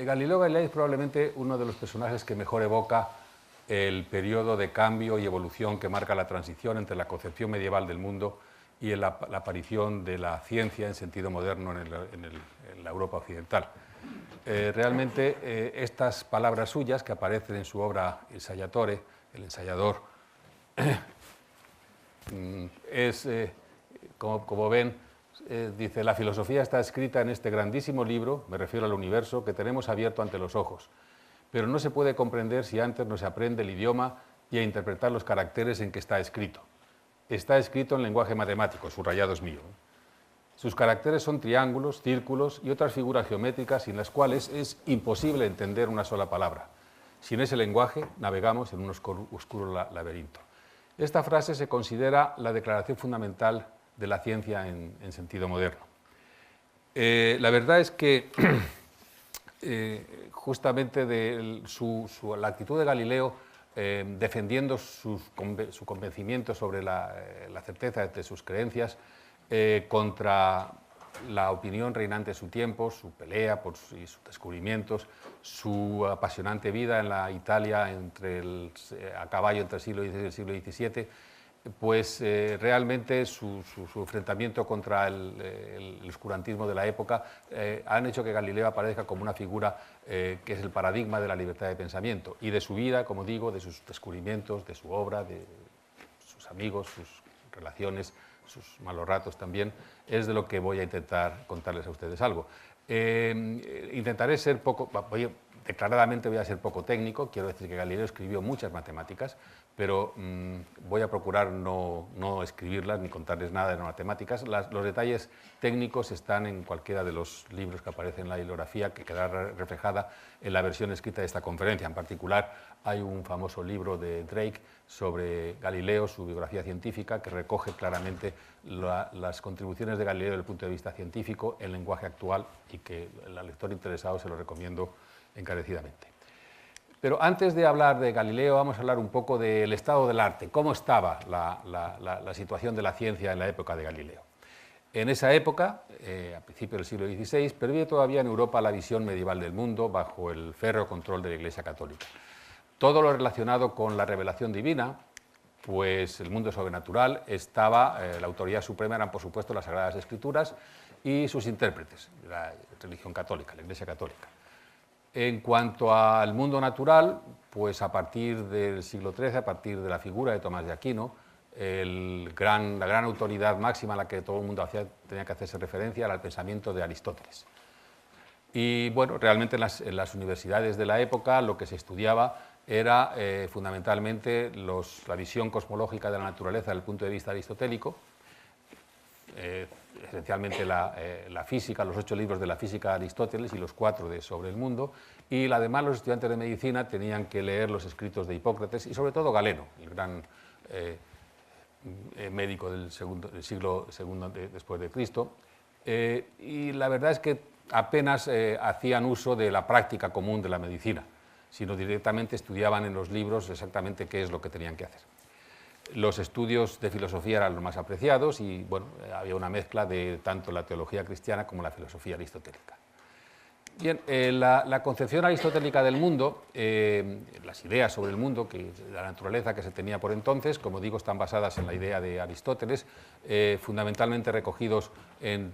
Galileo Galilei es probablemente uno de los personajes que mejor evoca el periodo de cambio y evolución que marca la transición entre la concepción medieval del mundo y la aparición de la ciencia en sentido moderno en la Europa occidental. Realmente estas palabras suyas que aparecen en su obra Ensayatore, el ensayador, como ven, dice: la filosofía está escrita en este grandísimo libro, me refiero al universo, que tenemos abierto ante los ojos, pero no se puede comprender si antes no se aprende el idioma y a interpretar los caracteres en que está escrito. Está escrito en lenguaje matemático, subrayado es mío. Sus caracteres son triángulos, círculos y otras figuras geométricas sin las cuales es imposible entender una sola palabra. Sin ese lenguaje navegamos en un oscuro laberinto. Esta frase se considera la declaración fundamental de la ciencia en sentido moderno. La verdad es que justamente la actitud de Galileo defendiendo su convencimiento sobre la certeza de sus creencias contra la opinión reinante de su tiempo, su pelea y sus descubrimientos, su apasionante vida en la Italia a caballo entre el siglo XVI y el siglo XVII, pues realmente su enfrentamiento contra el oscurantismo de la época han hecho que Galileo aparezca como una figura que es el paradigma de la libertad de pensamiento y de su vida, como digo, de sus descubrimientos, de su obra, de sus amigos, sus relaciones, sus malos ratos también, es de lo que voy a intentar contarles a ustedes algo. Intentaré ser declaradamente voy a ser poco técnico, quiero decir que Galileo escribió muchas matemáticas, pero voy a procurar no escribirlas ni contarles nada de las matemáticas. Los detalles técnicos están en cualquiera de los libros que aparecen en la bibliografía, que quedará reflejada en la versión escrita de esta conferencia. En particular, hay un famoso libro de Drake sobre Galileo, su biografía científica, que recoge claramente las contribuciones de Galileo desde el punto de vista científico en lenguaje actual y que al lector interesado se lo recomiendo encarecidamente. Pero antes de hablar de Galileo, vamos a hablar un poco del estado del arte, cómo estaba la situación de la ciencia en la época de Galileo. En esa época, a principios del siglo XVI, pervive todavía en Europa la visión medieval del mundo bajo el férreo control de la Iglesia Católica. Todo lo relacionado con la revelación divina, pues el mundo sobrenatural, la autoridad suprema eran, por supuesto, las Sagradas Escrituras y sus intérpretes, la religión católica, la Iglesia Católica. En cuanto al mundo natural, pues a partir del siglo XIII, a partir de la figura de Tomás de Aquino, la gran autoridad máxima a la que todo el mundo tenía que hacerse referencia era el pensamiento de Aristóteles. Y bueno, realmente en las universidades de la época lo que se estudiaba era fundamentalmente la visión cosmológica de la naturaleza desde el punto de vista aristotélico, esencialmente la física, los 8 libros de la física de Aristóteles y los 4 sobre el mundo, y además los estudiantes de medicina tenían que leer los escritos de Hipócrates y sobre todo Galeno, el gran médico del siglo II después de Cristo, y la verdad es que apenas hacían uso de la práctica común de la medicina, sino directamente estudiaban en los libros exactamente qué es lo que tenían que hacer. Los estudios de filosofía eran los más apreciados y bueno, había una mezcla de tanto la teología cristiana como la filosofía aristotélica. Bien, la concepción aristotélica del mundo, las ideas sobre el mundo, la naturaleza que se tenía por entonces, como digo, están basadas en la idea de Aristóteles, fundamentalmente recogidos en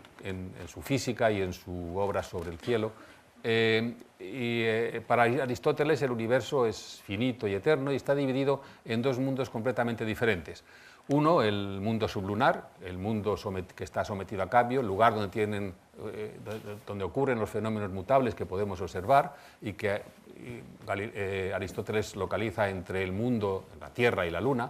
su física y en su obra sobre el cielo. Para Aristóteles el universo es finito y eterno y está dividido en 2 mundos completamente diferentes. Uno, el mundo sublunar, el mundo que está sometido a cambio, el lugar donde ocurren los fenómenos mutables que podemos observar y que Aristóteles localiza entre el mundo, la Tierra y la Luna,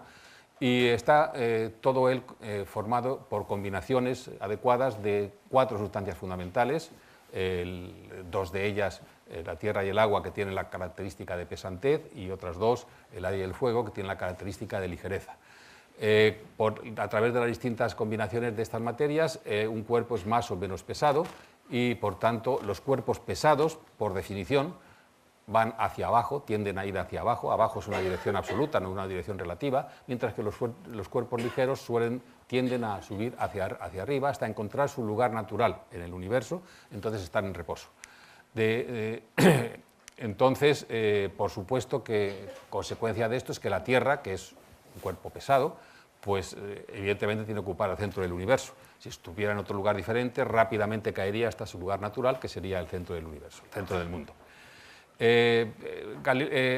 y está todo él formado por combinaciones adecuadas de 4 sustancias fundamentales, 2 de ellas, la tierra y el agua, que tienen la característica de pesantez, y otras 2, el aire y el fuego, que tienen la característica de ligereza. A través de las distintas combinaciones de estas materias, un cuerpo es más o menos pesado y, por tanto, los cuerpos pesados, por definición, van hacia abajo, tienden a ir hacia abajo. Abajo es una dirección absoluta, no una dirección relativa, mientras que los cuerpos ligeros tienden a subir hacia arriba hasta encontrar su lugar natural en el universo, entonces están en reposo. Entonces, por supuesto que consecuencia de esto es que la Tierra, que es un cuerpo pesado, pues evidentemente tiene que ocupar el centro del universo. Si estuviera en otro lugar diferente, rápidamente caería hasta su lugar natural, que sería el centro del universo, el centro del mundo.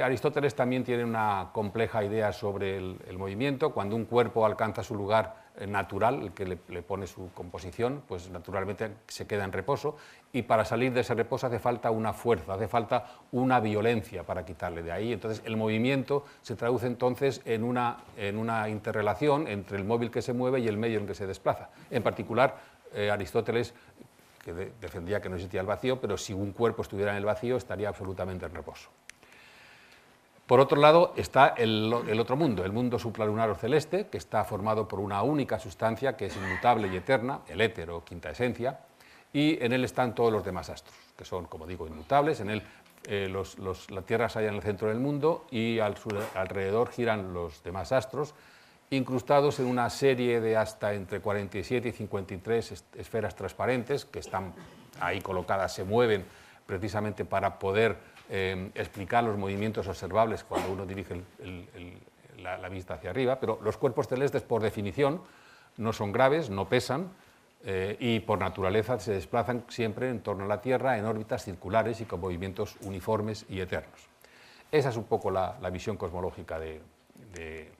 Aristóteles también tiene una compleja idea sobre el movimiento. Cuando un cuerpo alcanza su lugar natural, el que le pone su composición, pues naturalmente se queda en reposo, y para salir de ese reposo hace falta una fuerza, hace falta una violencia para quitarle de ahí. Entonces el movimiento se traduce entonces en una interrelación entre el móvil que se mueve y el medio en que se desplaza. En particular, Aristóteles, que defendía que no existía el vacío, pero si un cuerpo estuviera en el vacío estaría absolutamente en reposo. Por otro lado está el otro mundo, el mundo supralunar o celeste, que está formado por una única sustancia que es inmutable y eterna, el éter o quinta esencia, y en él están todos los demás astros, que son, como digo, inmutables. En él la Tierra se halla en el centro del mundo y alrededor giran los demás astros, incrustados en una serie de hasta entre 47 y 53 esferas transparentes que están ahí colocadas, se mueven precisamente para poder explicar los movimientos observables cuando uno dirige la vista hacia arriba, pero los cuerpos celestes por definición no son graves, no pesan y por naturaleza se desplazan siempre en torno a la Tierra en órbitas circulares y con movimientos uniformes y eternos. Esa es un poco la visión cosmológica de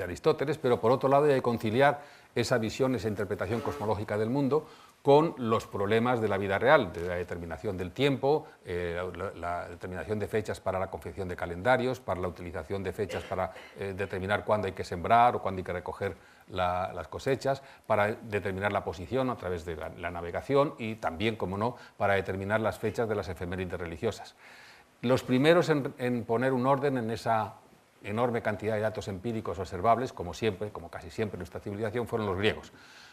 Aristóteles, pero por otro lado hay que conciliar esa visión, esa interpretación cosmológica del mundo con los problemas de la vida real, de la determinación del tiempo, la determinación de fechas para la confección de calendarios, para la utilización de fechas para determinar cuándo hay que sembrar o cuándo hay que recoger las cosechas, para determinar la posición a través de la navegación y también, como no, para determinar las fechas de las efemérides religiosas. Los primeros en poner un orden en esa enorme cantidad de datos empíricos observables, como siempre, como casi siempre en nuestra civilización, fueron los griegos.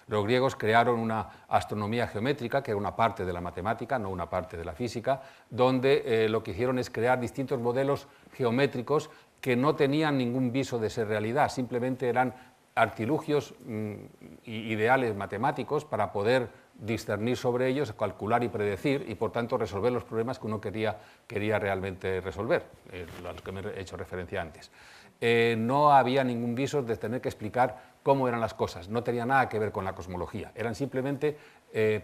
Los griegos crearon una astronomía geométrica, que era una parte de la matemática, no una parte de la física, donde lo que hicieron es crear distintos modelos geométricos que no tenían ningún viso de ser realidad, simplemente eran artilugios ideales matemáticos para poder discernir sobre ellos, calcular y predecir y por tanto resolver los problemas que uno quería realmente resolver, a los que me he hecho referencia antes. No había ningún viso de tener que explicar cómo eran las cosas, no tenía nada que ver con la cosmología, eran simplemente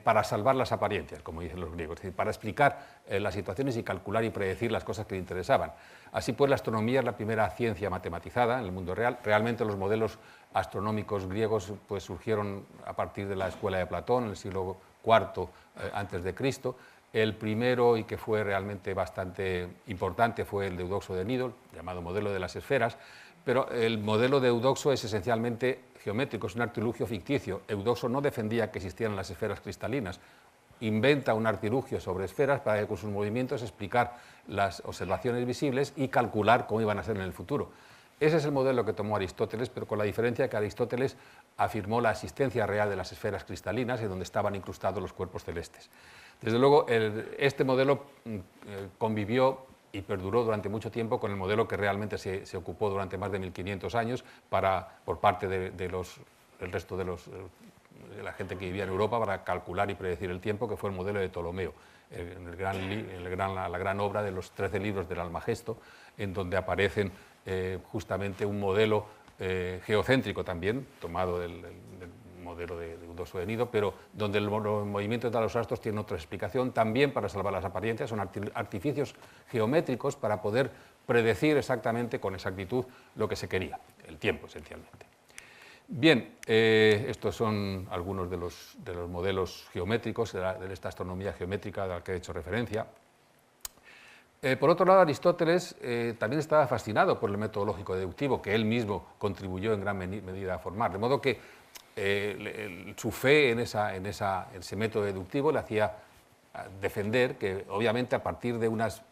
para salvar las apariencias, como dicen los griegos, es decir, para explicar las situaciones y calcular y predecir las cosas que le interesaban. Así pues, la astronomía es la primera ciencia matematizada en el mundo real. Realmente los modelos astronómicos griegos pues, surgieron a partir de la escuela de Platón en el siglo IV antes de Cristo. El primero y que fue realmente bastante importante fue el de Eudoxo de Cnido, llamado modelo de las esferas, pero el modelo de Eudoxo es esencialmente geométrico, es un artilugio ficticio. Eudoxo no defendía que existieran las esferas cristalinas, inventa un artilugio sobre esferas para que con sus movimientos explicar las observaciones visibles y calcular cómo iban a ser en el futuro. Ese es el modelo que tomó Aristóteles, pero con la diferencia de que Aristóteles afirmó la existencia real de las esferas cristalinas en donde estaban incrustados los cuerpos celestes. Desde luego, este modelo convivió y perduró durante mucho tiempo con el modelo que realmente se ocupó durante más de 1500 años por parte del resto de la gente que vivía en Europa para calcular y predecir el tiempo, que fue el modelo de Ptolomeo, la gran obra de los 13 libros del Almagesto, en donde aparecen justamente un modelo geocéntrico también, tomado del modelo de Eudoxo de Cnido, pero donde los movimientos de los astros tienen otra explicación, también para salvar las apariencias, son artificios geométricos para poder predecir exactamente con exactitud lo que se quería, el tiempo esencialmente. Bien, estos son algunos de los modelos geométricos de esta astronomía geométrica a la que he hecho referencia. Por otro lado, Aristóteles también estaba fascinado por el método lógico deductivo, que él mismo contribuyó en gran medida a formar, de modo que su fe en ese método deductivo le hacía defender que, obviamente, a partir de unas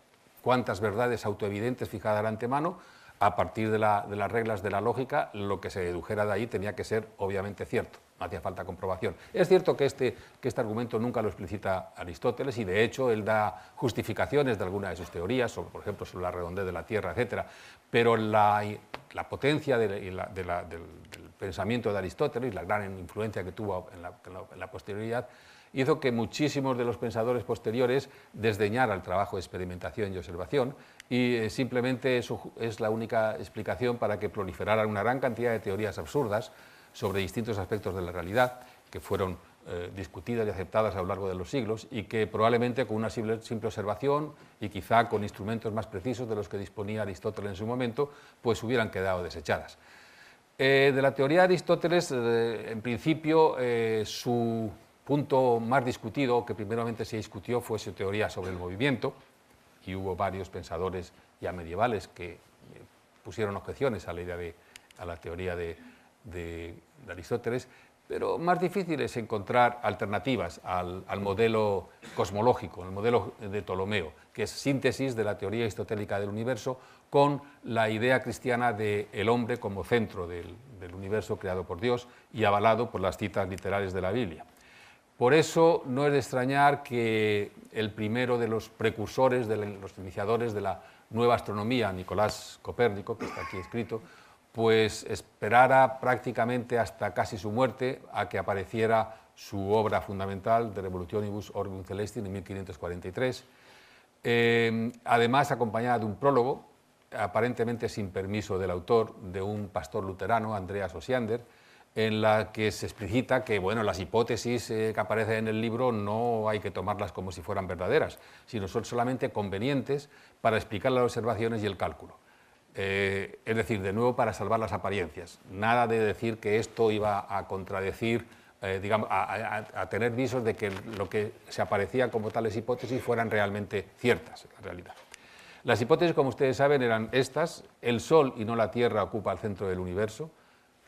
cuantas verdades autoevidentes fijadas de antemano, a partir de las reglas de la lógica, lo que se dedujera de ahí tenía que ser, obviamente, cierto. No hacía falta comprobación. Es cierto que este argumento nunca lo explicita Aristóteles y, de hecho, él da justificaciones de algunas de sus teorías, por ejemplo, sobre la redondez de la Tierra, etc. Pero la potencia del pensamiento de Aristóteles, la gran influencia que tuvo en la posterioridad, hizo que muchísimos de los pensadores posteriores desdeñaran el trabajo de experimentación y observación, y simplemente eso es la única explicación para que proliferaran una gran cantidad de teorías absurdas sobre distintos aspectos de la realidad, que fueron discutidas y aceptadas a lo largo de los siglos, y que probablemente con una simple observación y quizá con instrumentos más precisos de los que disponía Aristóteles en su momento, pues hubieran quedado desechadas. De la teoría de Aristóteles, en principio, su punto más discutido, que primeramente se discutió, fue su teoría sobre el movimiento, y hubo varios pensadores ya medievales que pusieron objeciones a la idea a la teoría de Aristóteles, pero más difícil es encontrar alternativas al modelo cosmológico, al modelo de Ptolomeo, que es síntesis de la teoría aristotélica del universo con la idea cristiana del hombre como centro del universo creado por Dios y avalado por las citas literales de la Biblia. Por eso no es de extrañar que el primero de los precursores, de los iniciadores de la nueva astronomía, Nicolás Copérnico, que está aquí escrito, pues esperara prácticamente hasta casi su muerte a que apareciera su obra fundamental, De Revolutionibus Orbium Celestis, en 1543, además acompañada de un prólogo, aparentemente sin permiso del autor, de un pastor luterano, Andreas Osiander, en la que se explicita que bueno, las hipótesis que aparecen en el libro no hay que tomarlas como si fueran verdaderas, sino son solamente convenientes para explicar las observaciones y el cálculo. Es decir, de nuevo para salvar las apariencias. Nada de decir que esto iba a contradecir, digamos, a tener visos de que lo que se aparecía como tales hipótesis fueran realmente ciertas en realidad. Las hipótesis, como ustedes saben, eran estas: el Sol y no la Tierra ocupa el centro del universo,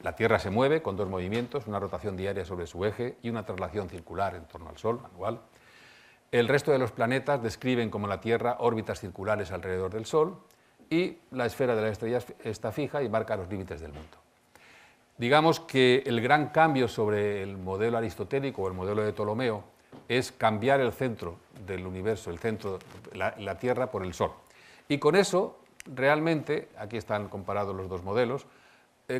la Tierra se mueve con dos movimientos, una rotación diaria sobre su eje y una traslación circular en torno al Sol anual. El resto de los planetas describen como la Tierra órbitas circulares alrededor del Sol, y la esfera de las estrellas está fija y marca los límites del mundo. Digamos que el gran cambio sobre el modelo aristotélico o el modelo de Ptolomeo es cambiar el centro del universo, el centro, la Tierra, por el Sol. Y con eso, realmente, aquí están comparados los dos modelos,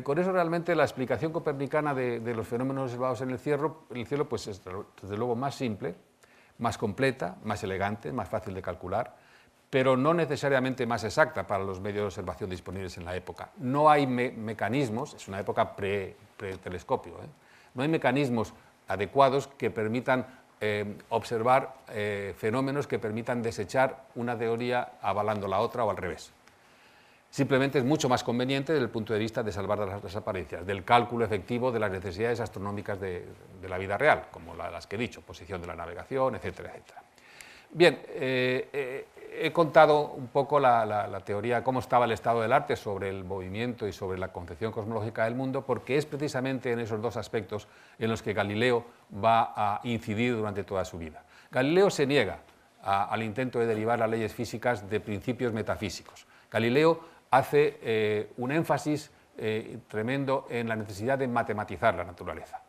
con eso realmente la explicación copernicana de los fenómenos observados en el cielo pues es desde luego más simple, más completa, más elegante, más fácil de calcular, pero no necesariamente más exacta para los medios de observación disponibles en la época. No hay mecanismos, es una época pre-telescopio, no hay mecanismos adecuados que permitan observar fenómenos que permitan desechar una teoría avalando la otra o al revés. Simplemente es mucho más conveniente desde el punto de vista de salvar las apariencias, del cálculo efectivo de las necesidades astronómicas de la vida real, como las que he dicho, posición de la navegación, etcétera, etcétera. Bien, he contado un poco la teoría, cómo estaba el estado del arte sobre el movimiento y sobre la concepción cosmológica del mundo, porque es precisamente en esos dos aspectos en los que Galileo va a incidir durante toda su vida. Galileo se niega al intento de derivar las leyes físicas de principios metafísicos. Galileo hace un énfasis tremendo en la necesidad de matematizar la naturaleza.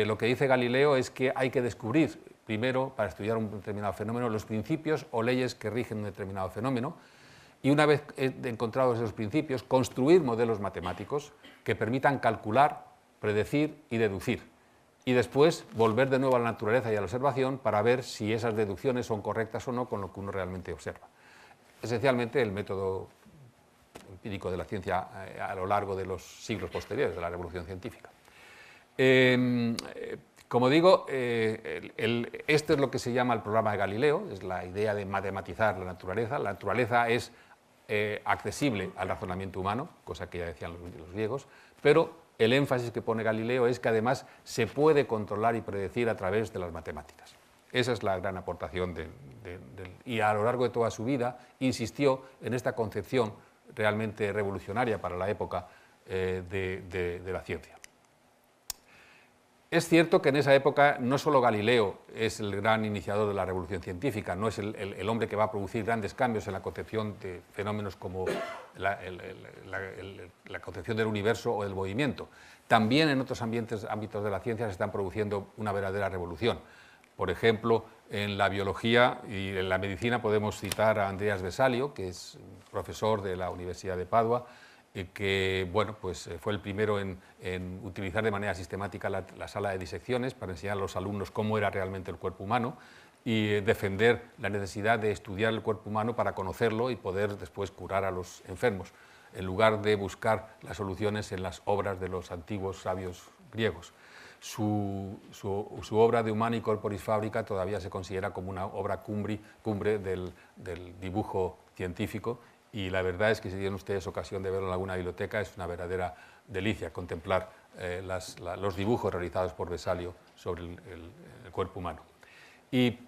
Lo que dice Galileo es que hay que descubrir primero, para estudiar un determinado fenómeno, los principios o leyes que rigen un determinado fenómeno, y una vez encontrados esos principios, construir modelos matemáticos que permitan calcular, predecir y deducir, y después volver de nuevo a la naturaleza y a la observación para ver si esas deducciones son correctas o no con lo que uno realmente observa. Esencialmente el método empírico de la ciencia a lo largo de los siglos posteriores de la revolución científica. Como digo, este es lo que se llama el programa de Galileo, es la idea de matematizar la naturaleza. La naturaleza es accesible al razonamiento humano, cosa que ya decían los griegos, pero el énfasis que pone Galileo es que además se puede controlar y predecir a través de las matemáticas. Esa es la gran aportación y a lo largo de toda su vida insistió en esta concepción realmente revolucionaria para la época de la ciencia. Es cierto que en esa época no solo Galileo es el gran iniciador de la revolución científica, no es el hombre que va a producir grandes cambios en la concepción de fenómenos como la concepción del universo o del movimiento. También en otros ámbitos de la ciencia se están produciendo una verdadera revolución. Por ejemplo, en la biología y en la medicina podemos citar a Andreas Vesalio, que es profesor de la Universidad de Padua, que bueno, pues, fue el primero en utilizar de manera sistemática la sala de disecciones para enseñar a los alumnos cómo era realmente el cuerpo humano y defender la necesidad de estudiar el cuerpo humano para conocerlo y poder después curar a los enfermos, en lugar de buscar las soluciones en las obras de los antiguos sabios griegos. Su obra de Humani Corporis Fabrica todavía se considera como una obra cumbre del dibujo científico, y la verdad es que si tienen ustedes ocasión de verlo en alguna biblioteca es una verdadera delicia contemplar los dibujos realizados por Vesalio sobre el cuerpo humano. Y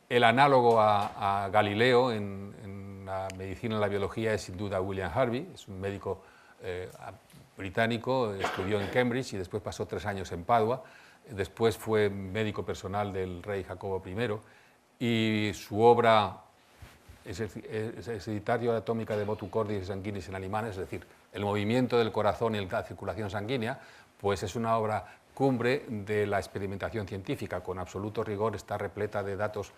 el análogo a Galileo en la medicina y la biología es sin duda William Harvey, es un médico británico, estudió en Cambridge y después pasó 3 años en Padua, después fue médico personal del rey Jacobo I, y su obra es Hereditario Atómica de Motu Cordis Sanguinis en Animales, es decir, el movimiento del corazón y la circulación sanguínea, pues es una obra cumbre de la experimentación científica, con absoluto rigor, está repleta de datos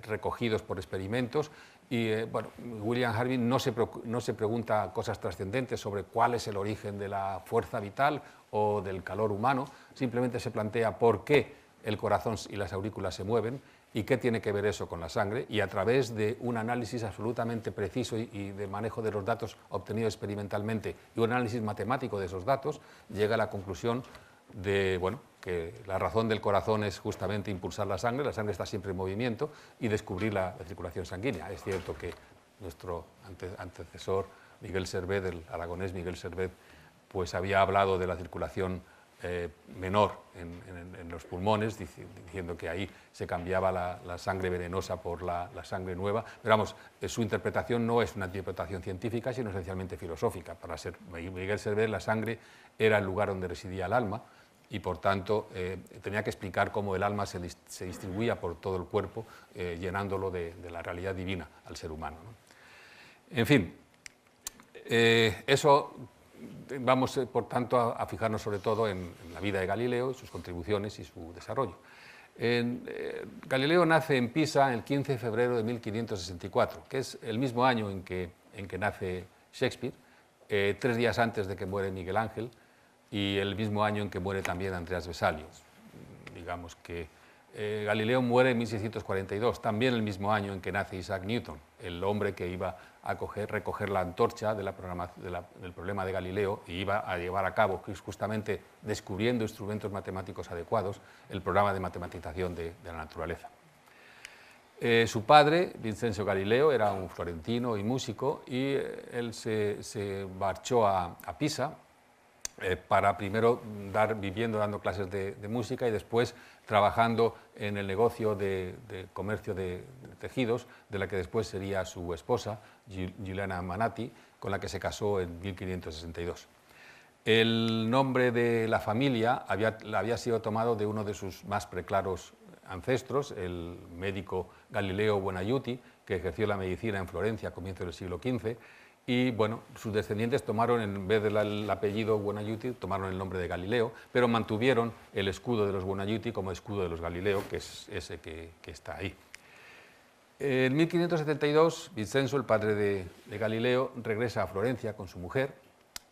recogidos por experimentos y bueno, William Harvey no se pregunta cosas trascendentes sobre cuál es el origen de la fuerza vital o del calor humano, simplemente se plantea por qué el corazón y las aurículas se mueven y qué tiene que ver eso con la sangre, y a través de un análisis absolutamente preciso y de manejo de los datos obtenidos experimentalmente y un análisis matemático de esos datos, llega a la conclusión de bueno, que la razón del corazón es justamente impulsar la sangre está siempre en movimiento, y descubrir la circulación sanguínea. Es cierto que nuestro antecesor Miguel Servet, el aragonés Miguel Servet, pues había hablado de la circulación menor en los pulmones, diciendo que ahí se cambiaba la sangre venenosa por la sangre nueva. Pero vamos, su interpretación no es una interpretación científica, sino esencialmente filosófica. Para Miguel Servet, la sangre era el lugar donde residía el alma, y por tanto tenía que explicar cómo el alma se distribuía por todo el cuerpo, llenándolo de la realidad divina al ser humano, ¿no? En fin, eso vamos por tanto a fijarnos sobre todo en la vida de Galileo, sus contribuciones y su desarrollo. Galileo nace en Pisa el 15 de febrero de 1564, que es el mismo año en que nace Shakespeare, 3 días antes de que muere Miguel Ángel, y el mismo año en que muere también Andreas Vesalio. Digamos que Galileo muere en 1642, también el mismo año en que nace Isaac Newton, el hombre que iba a recoger la antorcha del problema de Galileo y iba a llevar a cabo, justamente descubriendo instrumentos matemáticos adecuados, el programa de matematización de la naturaleza. Su padre, Vincenzo Galileo, era un florentino y músico, y él se marchó a Pisa para primero dando clases de música y después trabajando en el negocio de comercio de tejidos, de la que después sería su esposa, Giuliana Manati, con la que se casó en 1562. El nombre de la familia había sido tomado de uno de sus más preclaros ancestros, el médico Galileo Buonaiuti, que ejerció la medicina en Florencia a comienzos del siglo XV, y bueno, sus descendientes tomaron, en vez del apellido Buonaiuti, tomaron el nombre de Galileo, pero mantuvieron el escudo de los Buonaiuti como escudo de los Galileo, que es ese que está ahí. En 1572, Vincenzo, el padre de Galileo, regresa a Florencia con su mujer,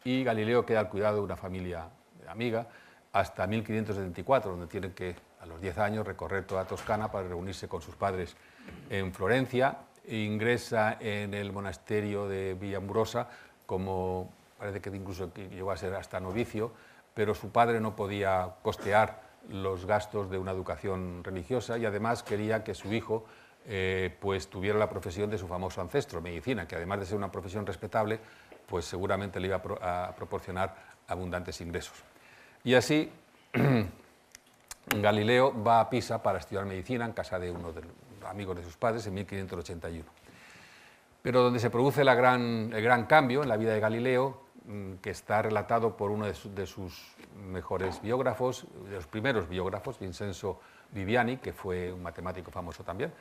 y Galileo queda al cuidado de una familia amiga hasta 1574, donde tiene que, a los 10 años, recorrer toda Toscana para reunirse con sus padres en Florencia. Ingresa en el monasterio de Villamurosa, parece que incluso llegó a ser hasta novicio, pero su padre no podía costear los gastos de una educación religiosa, y además quería que su hijo pues tuviera la profesión de su famoso ancestro, medicina, que además de ser una profesión respetable, pues seguramente le iba a proporcionar abundantes ingresos. Y así Galileo va a Pisa para estudiar medicina en casa de uno de los amigos de sus padres en 1581. Pero donde se produce el gran cambio en la vida de Galileo, que está relatado por uno de sus mejores biógrafos, de los primeros biógrafos, Vincenzo Viviani, que fue un matemático famoso también,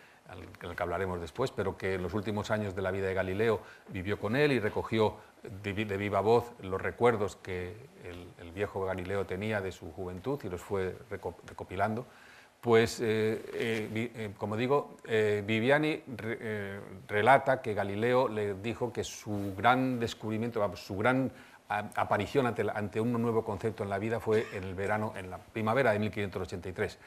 del que hablaremos después, pero que en los últimos años de la vida de Galileo vivió con él y recogió de viva voz los recuerdos que el viejo Galileo tenía de su juventud y los fue recopilando. Pues, como digo, Viviani relata que Galileo le dijo que su gran descubrimiento, su gran aparición ante un nuevo concepto en la vida fue en la primavera de 1583.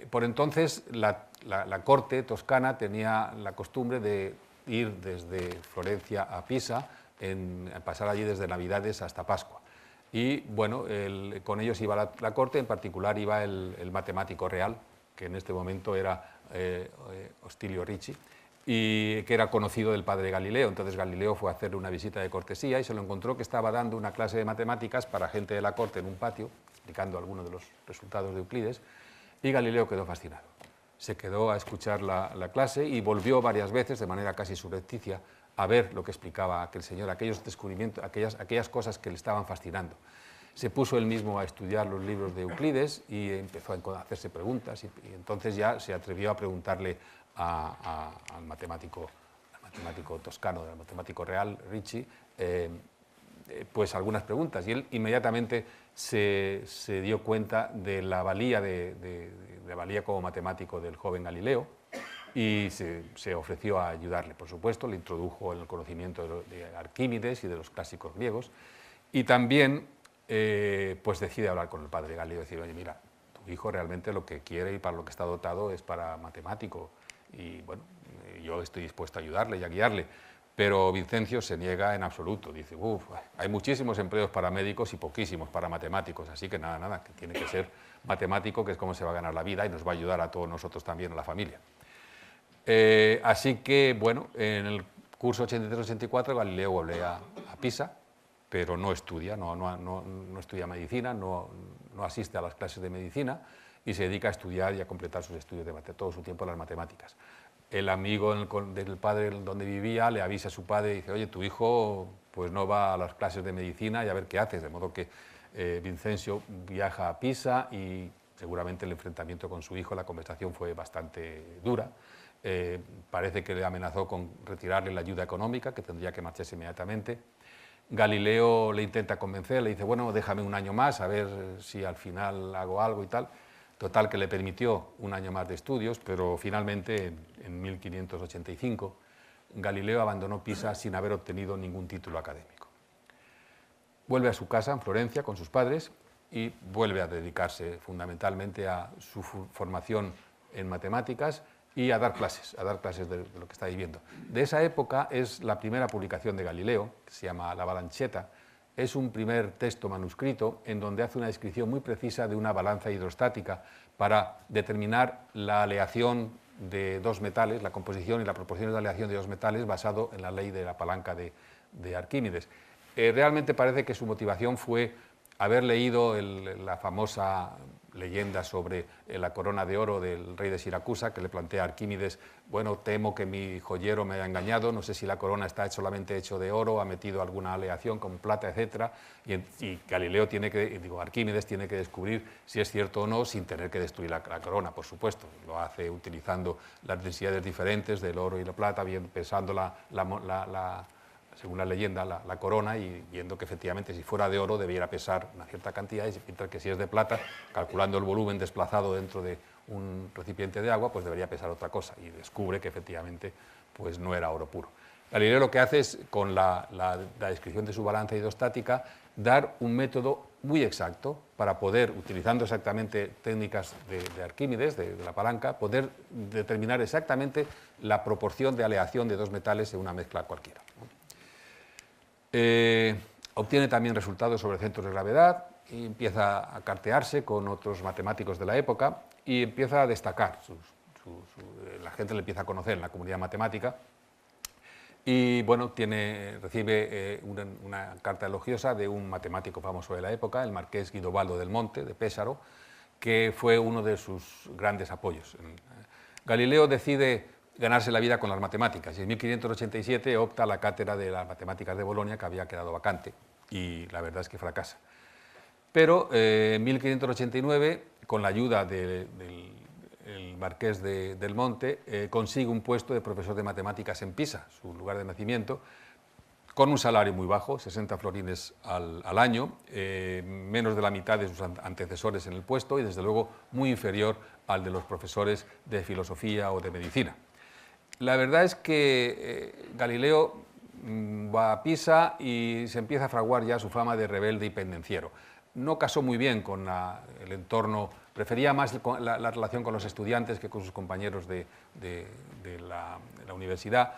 Por entonces, la corte toscana tenía la costumbre de ir desde Florencia a Pisa, pasar allí desde Navidades hasta Pascua. Y bueno, con ellos iba la corte, en particular iba el matemático real, que en este momento era Ostilio Ricci, y que era conocido del padre Galileo. Entonces Galileo fue a hacerle una visita de cortesía y se lo encontró que estaba dando una clase de matemáticas para gente de la corte en un patio, explicando algunos de los resultados de Euclides, y Galileo quedó fascinado. Se quedó a escuchar la clase y volvió varias veces, de manera casi subrepticia, a ver lo que explicaba aquel señor, aquellos descubrimientos, aquellas cosas que le estaban fascinando. Se puso él mismo a estudiar los libros de Euclides y empezó a hacerse preguntas, y entonces ya se atrevió a preguntarle al matemático toscano, al matemático real, Ricci, pues algunas preguntas, y él inmediatamente se dio cuenta de la valía, valía como matemático del joven Galileo, y se ofreció a ayudarle. Por supuesto, le introdujo en el conocimiento de Arquímedes y de los clásicos griegos, y también pues decide hablar con el padre Galileo y decir: oye, mira, tu hijo realmente lo que quiere y para lo que está dotado es para matemático, y bueno, yo estoy dispuesto a ayudarle y a guiarle. Pero Vincencio se niega en absoluto, dice: hay muchísimos empleos para médicos y poquísimos para matemáticos, así que nada, que tiene que ser matemático, que es como se va a ganar la vida y nos va a ayudar a todos nosotros también, a la familia. Así que, bueno, en el curso 83-84 Galileo vuelve a Pisa, pero no estudia, no estudia medicina, no asiste a las clases de medicina y se dedica a estudiar y a completar sus estudios de todo su tiempo en las matemáticas. El amigo del padre donde vivía le avisa a su padre y dice: oye, tu hijo pues no va a las clases de medicina y a ver qué haces, de modo que Vincencio viaja a Pisa y seguramente el enfrentamiento con su hijo, la conversación fue bastante dura. Parece que le amenazó con retirarle la ayuda económica, que tendría que marcharse inmediatamente. Galileo le intenta convencer, le dice: bueno, déjame un año más, a ver si al final hago algo y tal. Total, que le permitió un año más de estudios, pero finalmente, en 1585, Galileo abandonó Pisa sin haber obtenido ningún título académico. Vuelve a su casa en Florencia con sus padres y vuelve a dedicarse fundamentalmente a su formación en matemáticas y a dar clases de lo que está viviendo. De esa época es la primera publicación de Galileo, que se llama La Balancheta. Es un primer texto manuscrito en donde hace una descripción muy precisa de una balanza hidrostática para determinar la aleación de dos metales, la composición y la proporción de la aleación de dos metales basado en la ley de la palanca de Arquímedes. Realmente parece que su motivación fue haber leído la famosa leyenda sobre la corona de oro del rey de Siracusa, que le plantea a Arquímedes: bueno, temo que mi joyero me haya engañado, no sé si la corona está solamente hecho de oro, ha metido alguna aleación con plata, etc. Y Galileo Arquímedes tiene que descubrir si es cierto o no, sin tener que destruir la corona, por supuesto. Lo hace utilizando las densidades diferentes del oro y la plata, bien pensando según la leyenda, la corona, y viendo que efectivamente si fuera de oro debiera pesar una cierta cantidad, mientras que si es de plata, calculando el volumen desplazado dentro de un recipiente de agua, pues debería pesar otra cosa, y descubre que efectivamente pues no era oro puro. Galileo lo que hace es, con la descripción de su balanza hidrostática, dar un método muy exacto para poder, utilizando exactamente técnicas de Arquímedes, de la palanca, poder determinar exactamente la proporción de aleación de dos metales en una mezcla cualquiera. Obtiene también resultados sobre centros de gravedad y empieza a cartearse con otros matemáticos de la época y empieza a destacar. La gente le empieza a conocer en la comunidad matemática y bueno, recibe una carta elogiosa de un matemático famoso de la época, el marqués Guidobaldo del Monte, de Pésaro, que fue uno de sus grandes apoyos. Galileo decide ganarse la vida con las matemáticas y en 1587 opta a la cátedra de las matemáticas de Bolonia, que había quedado vacante, y la verdad es que fracasa. Pero en 1589, con la ayuda del marqués del Monte, consigue un puesto de profesor de matemáticas en Pisa, su lugar de nacimiento, con un salario muy bajo, 60 florines al año, menos de la mitad de sus antecesores en el puesto y desde luego muy inferior al de los profesores de filosofía o de medicina. La verdad es que Galileo va a Pisa y se empieza a fraguar ya su fama de rebelde y pendenciero. No casó muy bien con el entorno, prefería más la relación con los estudiantes que con sus compañeros de la universidad.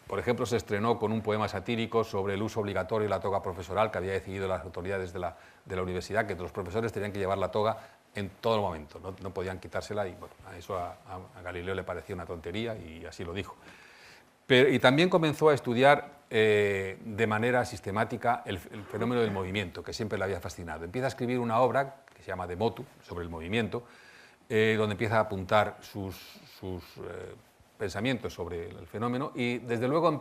Por ejemplo, se estrenó con un poema satírico sobre el uso obligatorio de la toga profesoral que había decidido las autoridades de la universidad, que los profesores tenían que llevar la toga en todo momento, no podían quitársela, y bueno, eso a Galileo le parecía una tontería y así lo dijo. Y también comenzó a estudiar de manera sistemática el fenómeno del movimiento, que siempre le había fascinado. Empieza a escribir una obra que se llama De Motu, sobre el movimiento, donde empieza a apuntar sus pensamientos sobre el fenómeno, y desde luego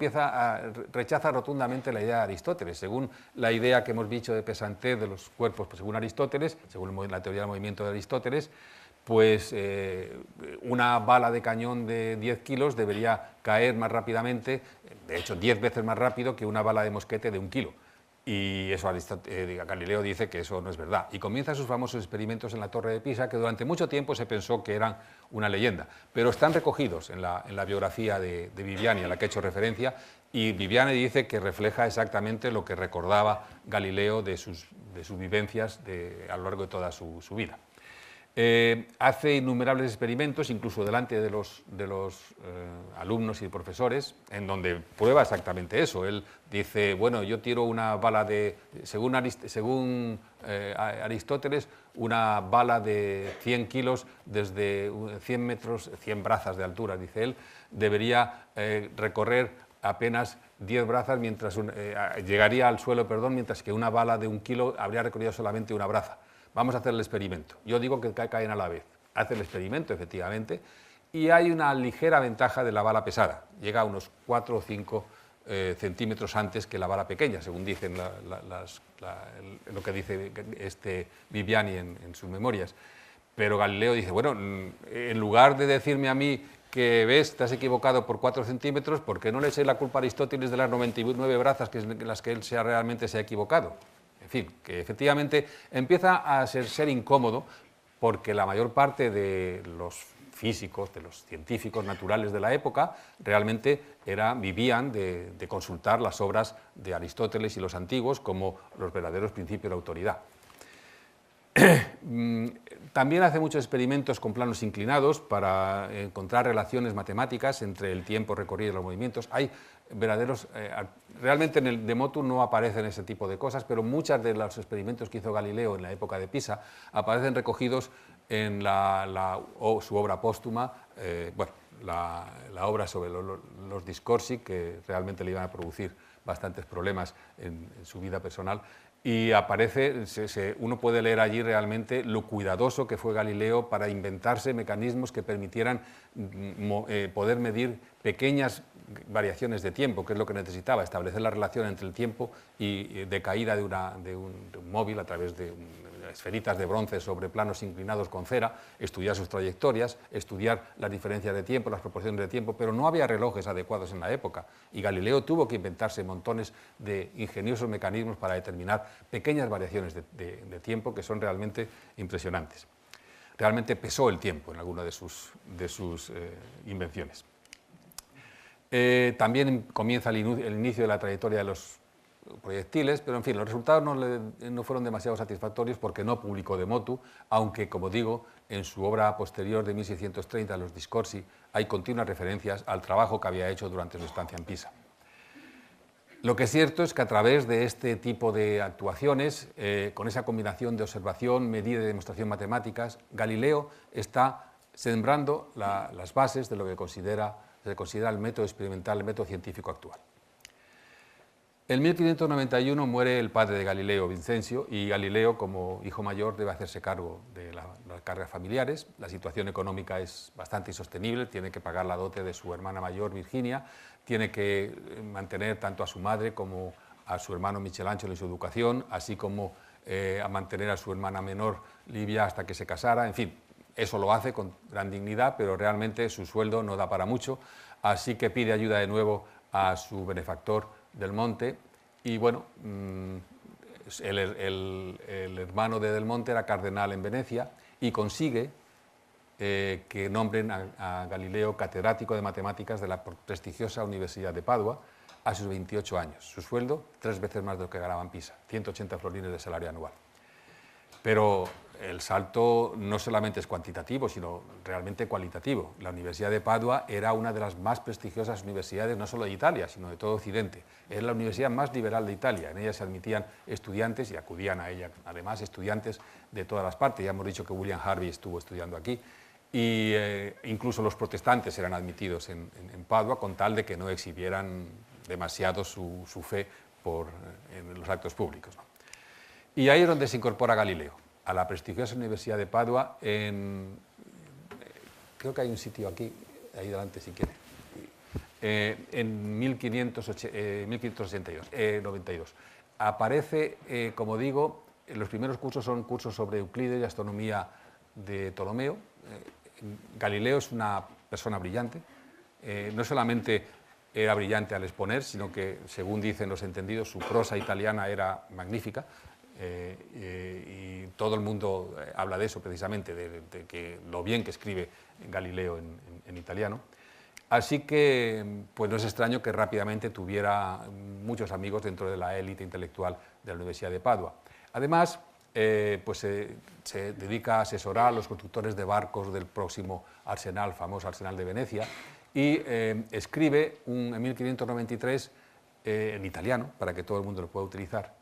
rechaza rotundamente la idea de Aristóteles. Según la idea que hemos dicho de Pesantez de los cuerpos, pues según Aristóteles, según la teoría del movimiento de Aristóteles, pues una bala de cañón de 10 kilos debería caer más rápidamente, de hecho 10 veces más rápido que una bala de mosquete de 1 kilo. Y eso Galileo dice que eso no es verdad. Y comienza sus famosos experimentos en la Torre de Pisa, que durante mucho tiempo se pensó que eran una leyenda, pero están recogidos en la biografía de Viviani, a la que he hecho referencia, y Viviani dice que refleja exactamente lo que recordaba Galileo de sus vivencias a lo largo de toda su vida. Hace innumerables experimentos, incluso delante de los alumnos y profesores, en donde prueba exactamente eso. Él dice, bueno, yo tiro una bala según Aristóteles, una bala de 100 kilos desde 100 metros, 100 brazas de altura, dice él, debería recorrer apenas 10 brazas, llegaría al suelo, mientras que una bala de 1 kilo habría recorrido solamente una braza. Vamos a hacer el experimento. Yo digo que caen a la vez. Hace el experimento, efectivamente, y hay una ligera ventaja de la bala pesada. Llega a unos 4 o 5 centímetros antes que la bala pequeña, según dicen lo que dice Viviani en sus memorias. Pero Galileo dice, bueno, en lugar de decirme a mí que ves, te has equivocado por 4 centímetros, ¿por qué no le eché la culpa a Aristóteles de las 99 brazas en las que él realmente se ha equivocado? En fin, que efectivamente empieza a ser incómodo, porque la mayor parte de los físicos, de los científicos naturales de la época, realmente vivían de consultar las obras de Aristóteles y los antiguos como los verdaderos principios de autoridad. También hace muchos experimentos con planos inclinados para encontrar relaciones matemáticas entre el tiempo recorrido y los movimientos. Hay realmente en el De Motu no aparecen ese tipo de cosas, pero muchos de los experimentos que hizo Galileo en la época de Pisa aparecen recogidos en su obra póstuma, la obra sobre los Discorsi, que realmente le iban a producir bastantes problemas en su vida personal. Y uno puede leer allí realmente lo cuidadoso que fue Galileo para inventarse mecanismos que permitieran poder medir pequeñas variaciones de tiempo, que es lo que necesitaba, establecer la relación entre el tiempo y de caída de un móvil a través de esferitas de bronce sobre planos inclinados con cera, estudiar sus trayectorias, estudiar las diferencias de tiempo, las proporciones de tiempo, pero no había relojes adecuados en la época, y Galileo tuvo que inventarse montones de ingeniosos mecanismos para determinar pequeñas variaciones de tiempo que son realmente impresionantes. Realmente pesó el tiempo en alguna de sus invenciones. También comienza el inicio de la trayectoria de los proyectiles, pero en fin, los resultados no fueron demasiado satisfactorios porque no publicó De Motu, aunque, como digo, en su obra posterior de 1630, Los Discorsi, hay continuas referencias al trabajo que había hecho durante su estancia en Pisa. Lo que es cierto es que a través de este tipo de actuaciones, con esa combinación de observación, medida y demostración matemáticas, Galileo está sembrando las bases de lo que se considera el método experimental, el método científico actual. En 1591 muere el padre de Galileo, Vincencio, y Galileo, como hijo mayor, debe hacerse cargo de las cargas familiares. La situación económica es bastante insostenible, tiene que pagar la dote de su hermana mayor, Virginia, tiene que mantener tanto a su madre como a su hermano Michelangelo en su educación, así como a mantener a su hermana menor, Livia, hasta que se casara. En fin, eso lo hace con gran dignidad, pero realmente su sueldo no da para mucho, así que pide ayuda de nuevo a su benefactor Del Monte, y bueno, el hermano de Del Monte era cardenal en Venecia y consigue que nombren a Galileo catedrático de matemáticas de la prestigiosa Universidad de Padua, a sus 28 años. Su sueldo, 3 veces más de lo que ganaba en Pisa, 180 florines de salario anual. Pero el salto no solamente es cuantitativo, sino realmente cualitativo. La Universidad de Padua era una de las más prestigiosas universidades, no solo de Italia, sino de todo Occidente. Era la universidad más liberal de Italia. En ella se admitían estudiantes, y acudían a ella además estudiantes de todas las partes. Ya hemos dicho que William Harvey estuvo estudiando aquí. Y incluso los protestantes eran admitidos en Padua, con tal de que no exhibieran demasiado su fe en los actos públicos, ¿no? Y ahí es donde se incorpora Galileo, a la prestigiosa Universidad de Padua, creo que hay un sitio aquí, ahí delante si quiere, en 1592. Aparece, como digo, los primeros cursos son cursos sobre Euclides y astronomía de Ptolomeo. Galileo es una persona brillante, no solamente era brillante al exponer, sino que, según dicen los entendidos, su prosa italiana era magnífica. Y todo el mundo habla de eso precisamente, de que lo bien que escribe Galileo en italiano. Así que pues no es extraño que rápidamente tuviera muchos amigos dentro de la élite intelectual de la Universidad de Padua. Además, pues se dedica a asesorar a los constructores de barcos del próximo arsenal, famoso arsenal de Venecia, y escribe en 1593 en italiano, para que todo el mundo lo pueda utilizar,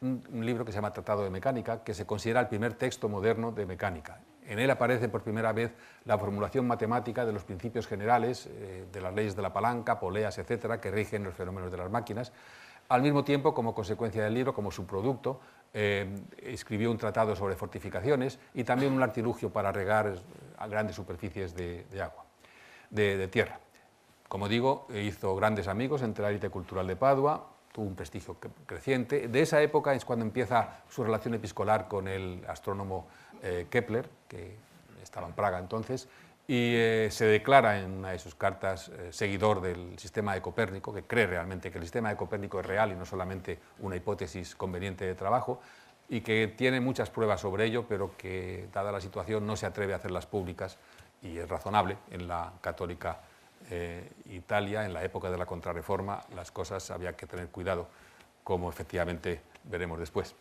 un libro que se llama Tratado de Mecánica, que se considera el primer texto moderno de mecánica. En él aparece por primera vez la formulación matemática de los principios generales, de las leyes de la palanca, poleas, etcétera, que rigen los fenómenos de las máquinas. Al mismo tiempo, como consecuencia del libro, como subproducto, escribió un tratado sobre fortificaciones y también un artilugio para regar a grandes superficies de agua, de tierra. Como digo, hizo grandes amigos entre la élite cultural de Padua, tuvo un prestigio creciente. De esa época es cuando empieza su relación epistolar con el astrónomo Kepler, que estaba en Praga entonces, y se declara en una de sus cartas seguidor del sistema de Copérnico, que cree realmente que el sistema de Copérnico es real y no solamente una hipótesis conveniente de trabajo, y que tiene muchas pruebas sobre ello, pero que, dada la situación, no se atreve a hacerlas públicas, y es razonable. En la católica Italia, en la época de la Contrarreforma, las cosas había que tener cuidado, como efectivamente veremos después.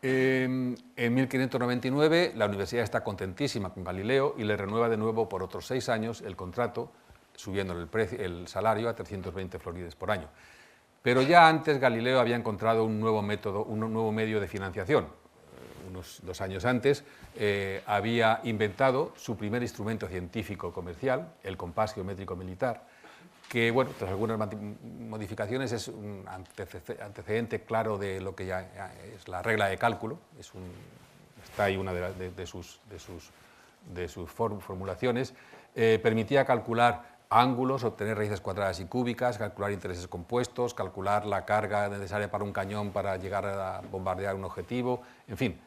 En 1599 la universidad está contentísima con Galileo y le renueva de nuevo por otros 6 años el contrato, subiendo el salario a 320 florides por año. Pero ya antes Galileo había encontrado un nuevo método, un nuevo medio de financiación. Unos 2 años antes había inventado su primer instrumento científico comercial, el compás geométrico militar, que, bueno, tras algunas modificaciones es un antecedente claro de lo que ya es la regla de cálculo. Está ahí una de sus formulaciones. Permitía calcular ángulos, obtener raíces cuadradas y cúbicas, calcular intereses compuestos, calcular la carga necesaria para un cañón para llegar a bombardear un objetivo, en fin.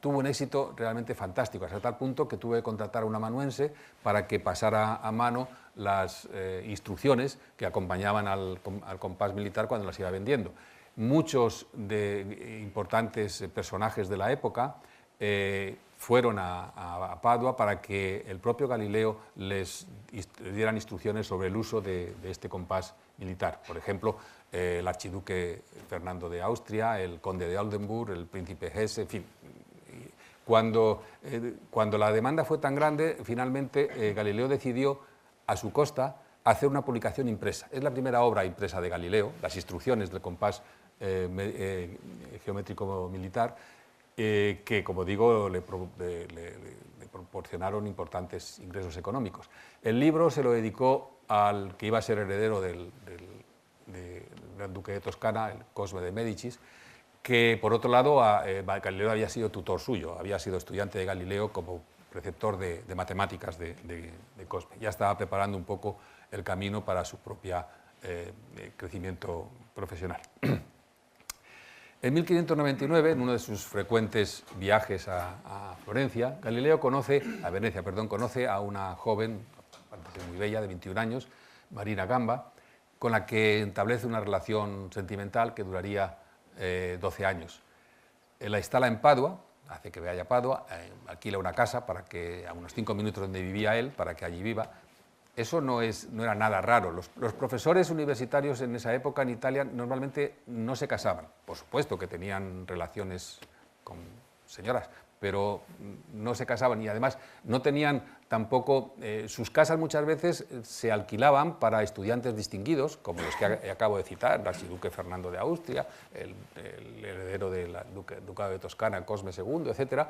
Tuvo un éxito realmente fantástico, hasta tal punto que tuve que contratar a un amanuense para que pasara a mano las instrucciones que acompañaban al compás militar cuando las iba vendiendo. Muchos importantes personajes de la época fueron a Padua para que el propio Galileo les dieran instrucciones sobre el uso de este compás militar. Por ejemplo, el archiduque Fernando de Austria, el conde de Oldenburg, el príncipe Hesse, en fin. Cuando la demanda fue tan grande, finalmente Galileo decidió a su costa hacer una publicación impresa. Es la primera obra impresa de Galileo, las instrucciones del compás geométrico militar, que, como digo, le proporcionaron importantes ingresos económicos. El libro se lo dedicó al que iba a ser heredero del Gran Duque de Toscana, el Cosme de Médicis, que, por otro lado, Galileo había sido tutor suyo, había sido estudiante de Galileo como preceptor de matemáticas de Cosme. Ya estaba preparando un poco el camino para su propio crecimiento profesional. En 1599, en uno de sus frecuentes viajes a Venecia, conoce a una joven, parece muy bella, de 21 años, Marina Gamba, con la que establece una relación sentimental que duraría 12 años. La instala en Padua, hace que vaya a Padua, alquila una casa para que, a unos 5 minutos donde vivía él, para que allí viva. eso no era nada raro. Los profesores universitarios en esa época en Italia normalmente no se casaban. Por supuesto que tenían relaciones con señoras, pero no se casaban y además no tenían tampoco, sus casas muchas veces se alquilaban para estudiantes distinguidos, como los que acabo de citar, el archiduque Fernando de Austria, el heredero del ducado de Toscana, Cosme II, etcétera,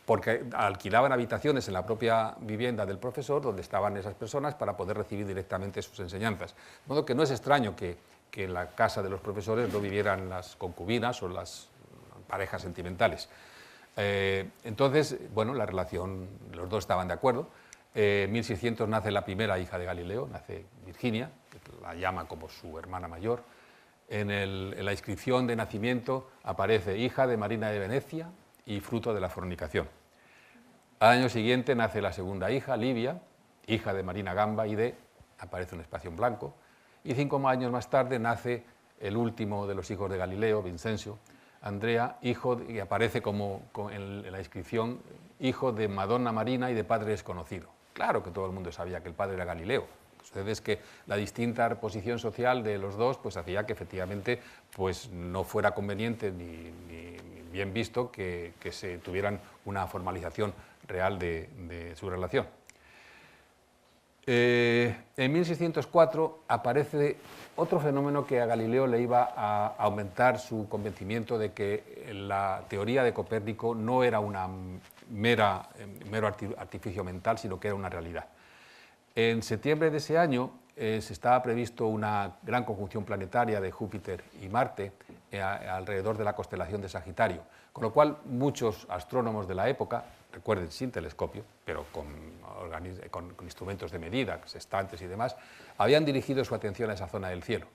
porque alquilaban habitaciones en la propia vivienda del profesor donde estaban esas personas para poder recibir directamente sus enseñanzas. De modo que no es extraño que en la casa de los profesores no vivieran las concubinas o las parejas sentimentales. Entonces, bueno, la relación, los dos estaban de acuerdo. En 1600 nace la primera hija de Galileo, nace Virginia, que la llama como su hermana mayor. En la inscripción de nacimiento aparece hija de Marina de Venecia y fruto de la fornicación. Al año siguiente nace la segunda hija, Livia, hija de Marina Gamba y aparece un espacio en blanco. Y 5 años más tarde nace el último de los hijos de Galileo, Vincencio, Andrea, hijo, y aparece en la inscripción, hijo de Madonna Marina y de padre desconocido. Claro que todo el mundo sabía que el padre era Galileo. Ustedes que la distinta posición social de los dos pues hacía que efectivamente pues, no fuera conveniente ni bien visto que se tuvieran una formalización real de su relación. En 1604 aparece otro fenómeno que a Galileo le iba a aumentar su convencimiento de que la teoría de Copérnico no era una mero artificio mental, sino que era una realidad. En septiembre de ese año se estaba previsto una gran conjunción planetaria de Júpiter y Marte alrededor de la constelación de Sagitario, con lo cual muchos astrónomos de la época, recuerden, sin telescopio, pero con instrumentos de medida, sextantes y demás, habían dirigido su atención a esa zona del cielo.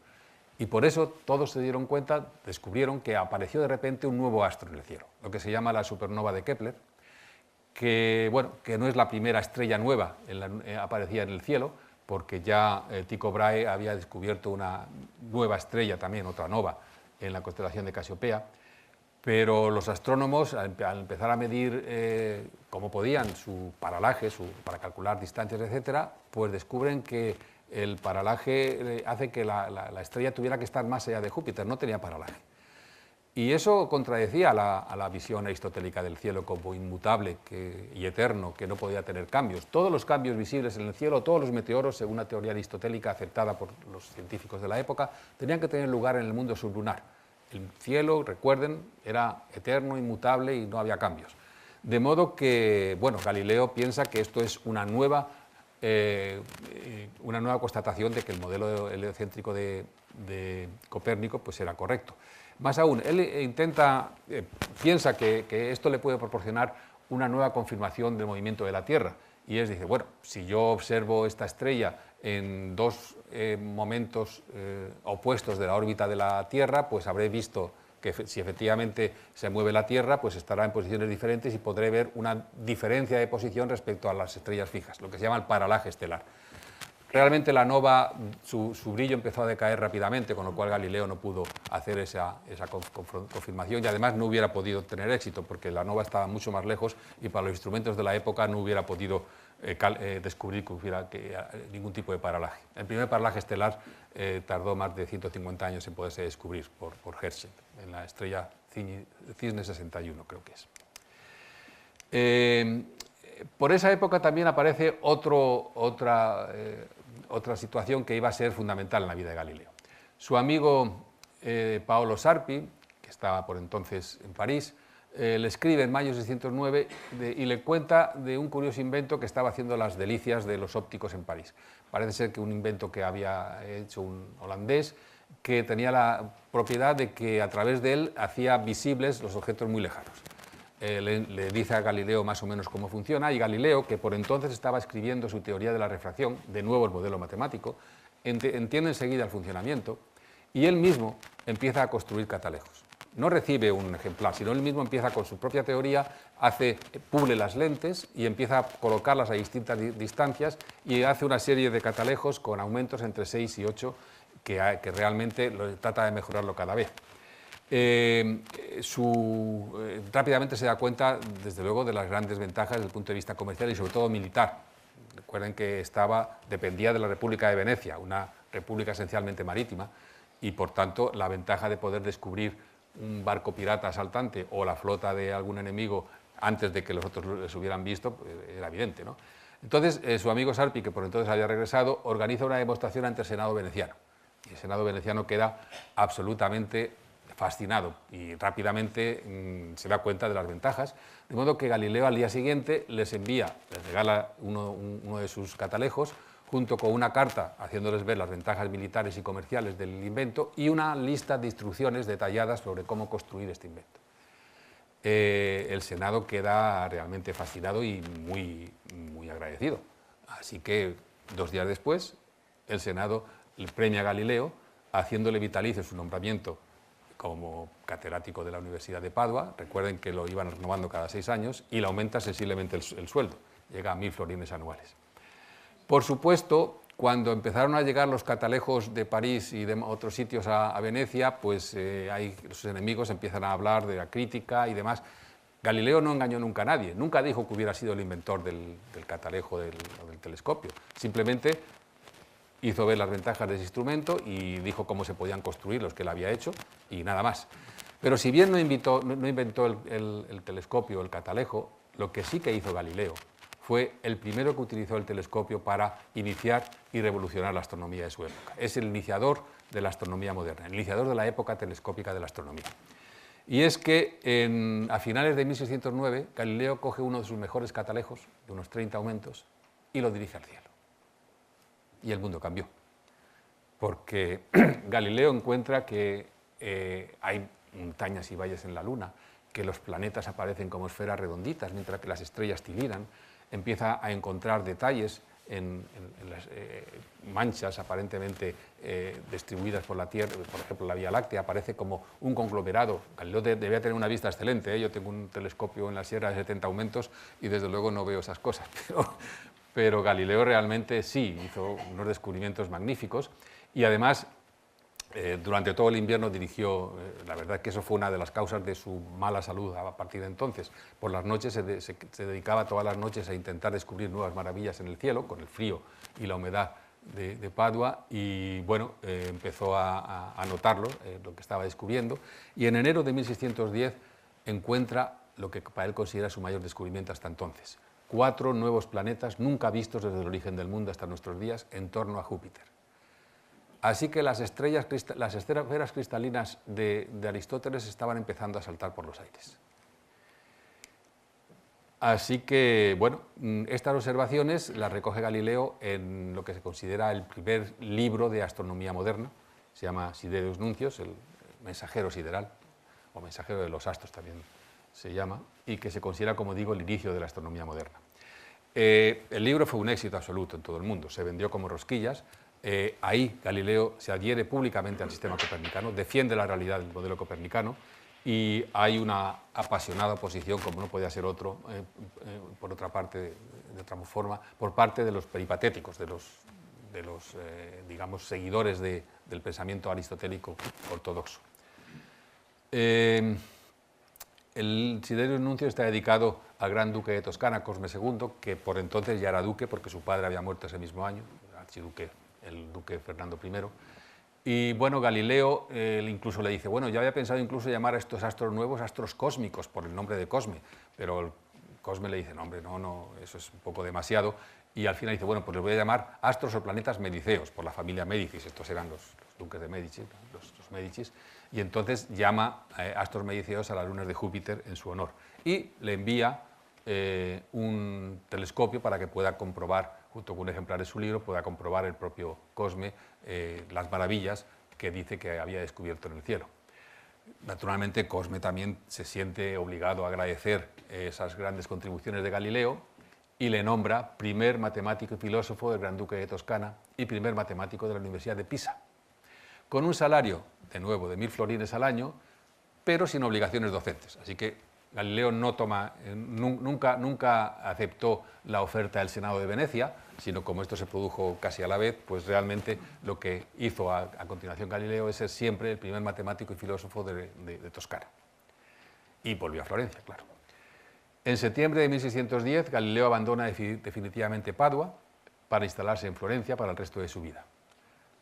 Y por eso todos se dieron cuenta, descubrieron que apareció de repente un nuevo astro en el cielo, lo que se llama la supernova de Kepler, que no es la primera estrella nueva aparecida en el cielo, porque ya Tycho Brahe había descubierto una nueva estrella también, otra nova, en la constelación de Casiopea, pero los astrónomos, al empezar a medir como podían su paralaje, para calcular distancias, etcétera, pues descubren que el paralaje hace que la estrella tuviera que estar más allá de Júpiter, no tenía paralaje. Y eso contradecía a la visión aristotélica del cielo como inmutable y eterno, que no podía tener cambios. Todos los cambios visibles en el cielo, todos los meteoros, según una teoría aristotélica aceptada por los científicos de la época, tenían que tener lugar en el mundo sublunar. El cielo, recuerden, era eterno, inmutable y no había cambios. De modo que, bueno, Galileo piensa que esto es una nueva constatación de que el modelo heliocéntrico de Copérnico pues, era correcto. Más aún, él piensa que esto le puede proporcionar una nueva confirmación del movimiento de la Tierra. Y dice, bueno, si yo observo esta estrella en dos momentos opuestos de la órbita de la Tierra, pues habré visto que si efectivamente se mueve la Tierra, pues estará en posiciones diferentes y podré ver una diferencia de posición respecto a las estrellas fijas, lo que se llama el paralaje estelar. Realmente la nova, su brillo empezó a decaer rápidamente, con lo cual Galileo no pudo hacer esa confirmación y además no hubiera podido tener éxito porque la nova estaba mucho más lejos y para los instrumentos de la época no hubiera podido descubrir que hubiera ningún tipo de paralaje. El primer paralaje estelar tardó más de 150 años en poderse descubrir por Herschel, en la estrella Cisne 61, creo que es. Por esa época también aparece otra situación que iba a ser fundamental en la vida de Galileo. Su amigo Paolo Sarpi, que estaba por entonces en París, le escribe en mayo de 1609 y le cuenta de un curioso invento que estaba haciendo las delicias de los ópticos en París. Parece ser que un invento que había hecho un holandés que tenía la propiedad de que a través de él hacía visibles los objetos muy lejanos. Le dice a Galileo más o menos cómo funciona y Galileo, que por entonces estaba escribiendo su teoría de la refracción, de nuevo el modelo matemático, entiende enseguida el funcionamiento y él mismo empieza a construir catalejos. No recibe un ejemplar, sino él mismo empieza con su propia teoría, pule las lentes y empieza a colocarlas a distintas distancias y hace una serie de catalejos con aumentos entre 6 y 8 que realmente trata de mejorarlo cada vez. Rápidamente se da cuenta, desde luego, de las grandes ventajas desde el punto de vista comercial y sobre todo militar Recuerden que dependía de la República de Venecia, una república esencialmente marítima, y por tanto la ventaja de poder descubrir un barco pirata asaltante o la flota de algún enemigo antes de que los otros les hubieran visto, pues, era evidente, ¿no? Entonces, su amigo Sarpi, que por entonces había regresado, organiza una demostración ante el Senado veneciano. Y el Senado veneciano queda absolutamente fascinado y rápidamente se da cuenta de las ventajas, de modo que Galileo al día siguiente les regala uno de sus catalejos, junto con una carta haciéndoles ver las ventajas militares y comerciales del invento y una lista de instrucciones detalladas sobre cómo construir este invento. El Senado queda realmente fascinado y muy, muy agradecido. Así que 2 días después, el Senado le premia a Galileo, haciéndole vitalicio su nombramiento como catedrático de la Universidad de Padua. Recuerden que lo iban renovando cada 6 años y le aumenta sensiblemente el sueldo, llega a 1000 florines anuales. Por supuesto, cuando empezaron a llegar los catalejos de París y de otros sitios a Venecia, pues sus enemigos empiezan a hablar de la crítica y demás. Galileo no engañó nunca a nadie, nunca dijo que hubiera sido el inventor del catalejo del telescopio, simplemente hizo ver las ventajas de ese instrumento y dijo cómo se podían construir los que él había hecho y nada más. Pero si bien no inventó el telescopio, el catalejo, lo que sí que hizo Galileo fue el primero que utilizó el telescopio para iniciar y revolucionar la astronomía de su época. Es el iniciador de la astronomía moderna, el iniciador de la época telescópica de la astronomía. Y es que a finales de 1609 Galileo coge uno de sus mejores catalejos, de unos 30 aumentos, y lo dirige al cielo. Y el mundo cambió, porque Galileo encuentra que hay montañas y valles en la Luna, que los planetas aparecen como esferas redonditas, mientras que las estrellas titilan. Empieza a encontrar detalles en las manchas aparentemente distribuidas por la Tierra. Por ejemplo, la Vía Láctea aparece como un conglomerado. Galileo debía tener una vista excelente, ¿eh? Yo tengo un telescopio en la Sierra de 70 aumentos y desde luego no veo esas cosas, pero Galileo realmente sí hizo unos descubrimientos magníficos y además durante todo el invierno dirigió, la verdad que eso fue una de las causas de su mala salud a partir de entonces. Por las noches se dedicaba todas las noches a intentar descubrir nuevas maravillas en el cielo, con el frío y la humedad de Padua, y bueno, empezó a notarlo, lo que estaba descubriendo, y en enero de 1610 encuentra lo que para él considera su mayor descubrimiento hasta entonces: 4 nuevos planetas nunca vistos desde el origen del mundo hasta nuestros días en torno a Júpiter. Así que las esferas cristalinas de Aristóteles estaban empezando a saltar por los aires. Así que, bueno, estas observaciones las recoge Galileo en lo que se considera el primer libro de astronomía moderna. Se llama Sidereus Nuncios, el mensajero sideral, o mensajero de los astros también se llama, y que se considera, como digo, el inicio de la astronomía moderna. El libro fue un éxito absoluto en todo el mundo, se vendió como rosquillas. Ahí Galileo se adhiere públicamente al sistema copernicano, defiende la realidad del modelo copernicano y hay una apasionada oposición, como no podía ser otro, por otra parte, de otra forma, por parte de los peripatéticos, de los digamos, seguidores del pensamiento aristotélico ortodoxo. El Sidereus Nuncios está dedicado al gran duque de Toscana, Cosme II, que por entonces ya era duque porque su padre había muerto ese mismo año, el archiduque, el duque Fernando I. Y bueno, Galileo incluso le dice, bueno, yo había pensado incluso llamar a estos astros nuevos astros cósmicos por el nombre de Cosme, pero Cosme le dice, no, hombre, no, eso es un poco demasiado. Y al final dice, bueno, pues les voy a llamar astros o planetas mediceos, por la familia Médicis, estos eran los duques de Médicis, los Médicis, y entonces llama astros mediceos a las lunas de Júpiter en su honor. Y le envía un telescopio para que pueda comprobar, junto con un ejemplar de su libro, pueda comprobar el propio Cosme las maravillas que dice que había descubierto en el cielo. Naturalmente, Cosme también se siente obligado a agradecer esas grandes contribuciones de Galileo y le nombra primer matemático y filósofo del Gran Duque de Toscana y primer matemático de la Universidad de Pisa, con un salario, de nuevo, de 1000 florines al año, pero sin obligaciones docentes. Así que Galileo nunca aceptó la oferta del Senado de Venecia, sino como esto se produjo casi a la vez, pues realmente lo que hizo a continuación Galileo es ser siempre el primer matemático y filósofo de Toscana. Y volvió a Florencia, claro. En septiembre de 1610, Galileo abandona definitivamente Padua para instalarse en Florencia para el resto de su vida.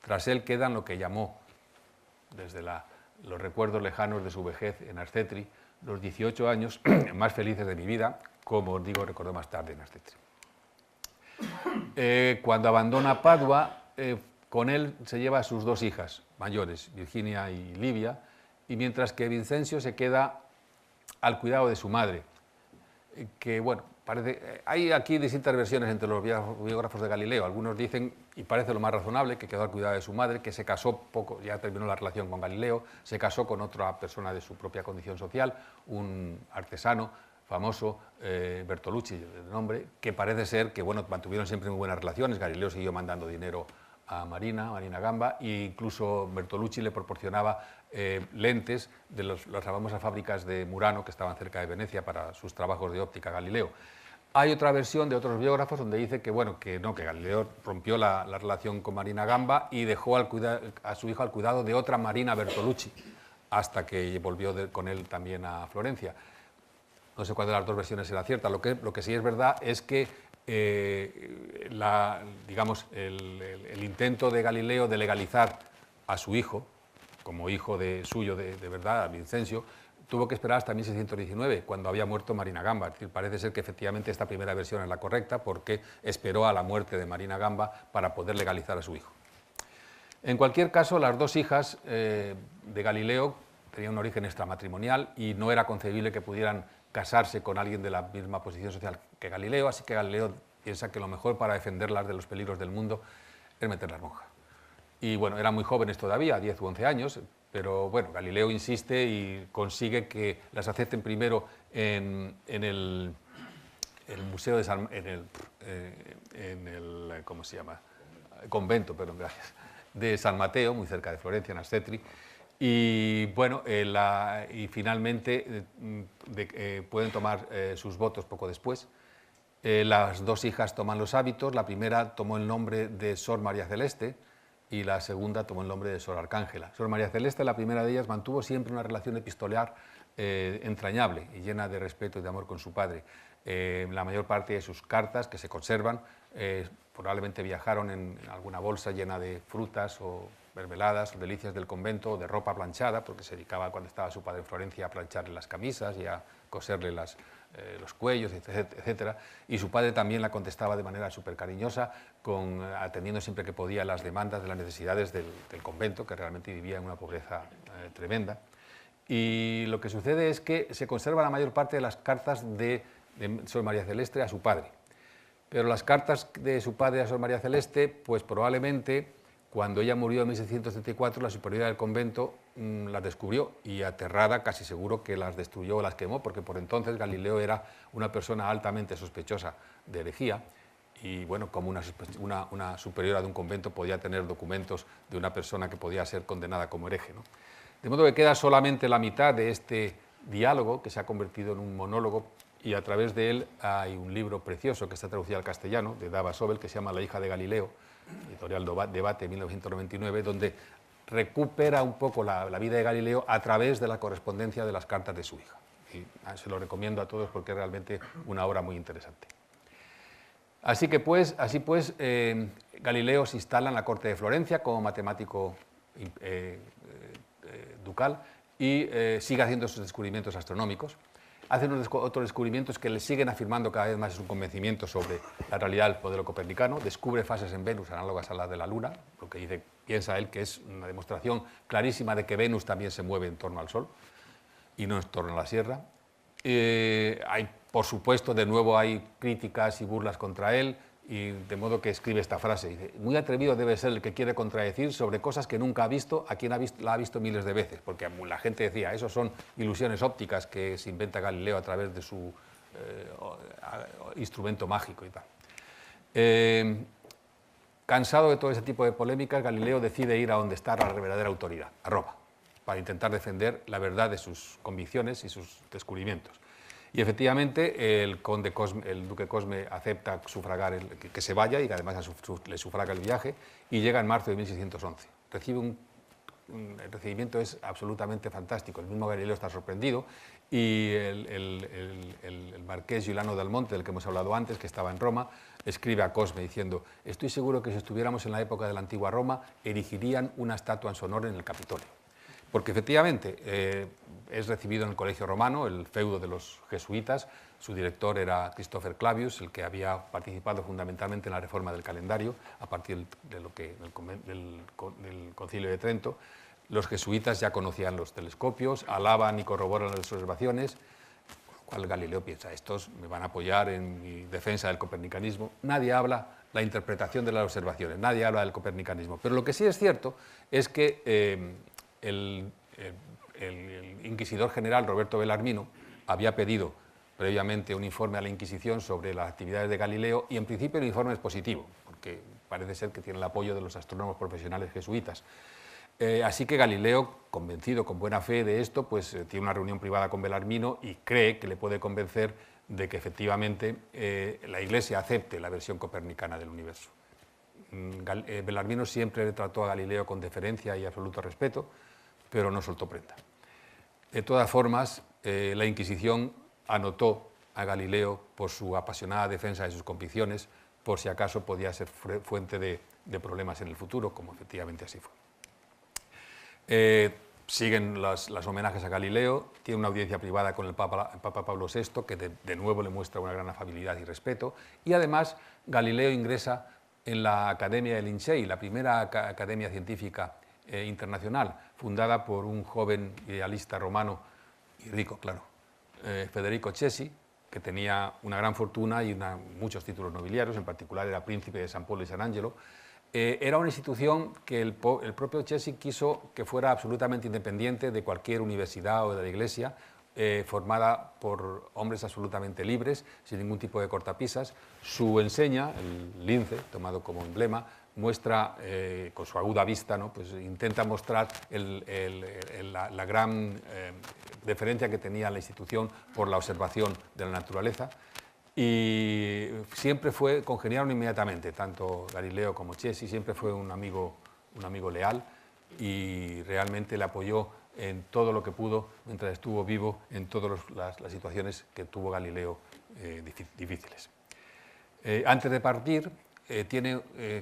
Tras él quedan lo que llamó, desde los recuerdos lejanos de su vejez en Arcetri, los 18 años más felices de mi vida, como os digo, recordó más tarde en Arcetri. Cuando abandona Padua, con él se lleva a sus dos hijas mayores, Virginia y Livia, y mientras que Vincencio se queda al cuidado de su madre, que bueno, hay aquí distintas versiones entre los biógrafos de Galileo. Algunos dicen, y parece lo más razonable, que quedó al cuidado de su madre, que se casó poco, ya terminó la relación con Galileo, se casó con otra persona de su propia condición social, un artesano famoso, Bertolucci de nombre, que parece ser que bueno, mantuvieron siempre muy buenas relaciones. Galileo siguió mandando dinero a Marina Gamba, e incluso Bertolucci le proporcionaba lentes de las famosas fábricas de Murano que estaban cerca de Venecia para sus trabajos de óptica a Galileo. Hay otra versión de otros biógrafos donde dice que, bueno, que Galileo rompió la relación con Marina Gamba y dejó a su hijo al cuidado de otra Marina Bertolucci, hasta que volvió con él también a Florencia. No sé cuál de las dos versiones era cierta. Lo que sí es verdad es que digamos, el intento de Galileo de legalizar a su hijo, como hijo suyo de verdad, a Vincencio, tuvo que esperar hasta 1619, cuando había muerto Marina Gamba. Es decir, parece ser que efectivamente esta primera versión es la correcta, porque esperó a la muerte de Marina Gamba para poder legalizar a su hijo. En cualquier caso, las dos hijas de Galileo tenían un origen extramatrimonial y no era concebible que pudieran casarse con alguien de la misma posición social que Galileo, así que Galileo piensa que lo mejor para defenderlas de los peligros del mundo es meterlas monjas. Y bueno, eran muy jóvenes todavía, 10 u 11 años, pero bueno, Galileo insiste y consigue que las acepten primero en el museo de San... ¿cómo se llama? Convento, perdón, gracias, de San Mateo, muy cerca de Florencia, en Arcetri. Y bueno, y finalmente pueden tomar sus votos poco después. Las dos hijas toman los hábitos. La primera tomó el nombre de Sor María Celeste y la segunda tomó el nombre de Sor Arcángela. Sor María Celeste, la primera de ellas, mantuvo siempre una relación epistolar entrañable y llena de respeto y de amor con su padre. La mayor parte de sus cartas, que se conservan, probablemente viajaron en alguna bolsa llena de frutas o mermeladas o delicias del convento, o de ropa planchada, porque se dedicaba, cuando estaba su padre en Florencia, a plancharle las camisas y a coserle los cuellos, etcétera. Y su padre también la contestaba de manera súper cariñosa, atendiendo siempre que podía las demandas de las necesidades del convento, que realmente vivía en una pobreza tremenda. Y lo que sucede es que se conserva la mayor parte de las cartas de Sor María Celeste a su padre. Pero las cartas de su padre a Sor María Celeste, pues probablemente, cuando ella murió en 1634, la superiora del convento las descubrió y, aterrada, casi seguro que las destruyó o las quemó, porque por entonces Galileo era una persona altamente sospechosa de herejía y, bueno, como una superiora de un convento podía tener documentos de una persona que podía ser condenada como hereje, ¿no? De modo que queda solamente la mitad de este diálogo, que se ha convertido en un monólogo, y a través de él hay un libro precioso que está traducido al castellano, de Dava Sobel, que se llama La hija de Galileo, editorial Debate, 1999, donde recupera un poco la vida de Galileo a través de la correspondencia de las cartas de su hija. Y se lo recomiendo a todos porque es realmente una obra muy interesante. Así pues, Galileo se instala en la corte de Florencia como matemático ducal y sigue haciendo sus descubrimientos astronómicos. Hace otros descubrimientos que le siguen afirmando cada vez más su convencimiento sobre la realidad del modelo copernicano. Descubre fases en Venus análogas a las de la Luna, lo que piensa él que es una demostración clarísima de que Venus también se mueve en torno al Sol y no en torno a la Sierra. Por supuesto, de nuevo hay críticas y burlas contra él, y de modo que escribe esta frase, dice: muy atrevido debe ser el que quiere contradecir sobre cosas que nunca ha visto a quien la ha visto miles de veces, porque la gente decía, eso son ilusiones ópticas que se inventa Galileo a través de su instrumento mágico y tal. Cansado de todo ese tipo de polémicas, Galileo decide ir a donde está la verdadera autoridad, a Roma, para intentar defender la verdad de sus convicciones y sus descubrimientos. Y efectivamente el duque Cosme acepta sufragar que se vaya, y que además le sufraga el viaje, y llega en marzo de 1611. Recibe un el recibimiento es absolutamente fantástico. El mismo Galileo está sorprendido y el marqués Giuliano del Monte, del que hemos hablado antes, que estaba en Roma, escribe a Cosme diciendo: estoy seguro que si estuviéramos en la época de la antigua Roma, erigirían una estatua en su honor en el Capitolio. Porque efectivamente es recibido en el Colegio Romano, el feudo de los jesuitas. Su director era Christopher Clavius, el que había participado fundamentalmente en la reforma del calendario a partir del Concilio de Trento. Los jesuitas ya conocían los telescopios, alaban y corroboran las observaciones, con lo cual Galileo piensa: estos me van a apoyar en mi defensa del copernicanismo. Nadie habla la interpretación de las observaciones, nadie habla del copernicanismo. Pero lo que sí es cierto es que el inquisidor general Roberto Bellarmino había pedido previamente un informe a la Inquisición sobre las actividades de Galileo y en principio el informe es positivo, porque parece ser que tiene el apoyo de los astrónomos profesionales jesuitas. Así que Galileo, convencido con buena fe de esto, pues tiene una reunión privada con Bellarmino y cree que le puede convencer de que efectivamente la Iglesia acepte la versión copernicana del universo. Bellarmino siempre le trató a Galileo con deferencia y absoluto respeto, pero no soltó prenda. De todas formas, la Inquisición anotó a Galileo por su apasionada defensa de sus convicciones, por si acaso podía ser fuente de problemas en el futuro, como efectivamente así fue. Siguen los homenajes a Galileo, tiene una audiencia privada con el Papa Pablo VI, que de nuevo le muestra una gran afabilidad y respeto, y además Galileo ingresa en la Academia de Lincei, la primera academia científica internacional, fundada por un joven idealista romano y rico, claro, Federico Cesi, que tenía una gran fortuna y muchos títulos nobiliarios, en particular era príncipe de San Polo y San Angelo. Era una institución que el propio Cesi quiso que fuera absolutamente independiente de cualquier universidad o de la Iglesia, formada por hombres absolutamente libres, sin ningún tipo de cortapisas. Su enseña, el lince, tomado como emblema, muestra, con su aguda vista, ¿no?, pues intenta mostrar la gran deferencia que tenía la institución por la observación de la naturaleza, y siempre congeniaron inmediatamente, tanto Galileo como Cesi. Siempre fue un amigo leal y realmente le apoyó en todo lo que pudo mientras estuvo vivo, en todas las situaciones que tuvo Galileo difíciles. Antes de partir,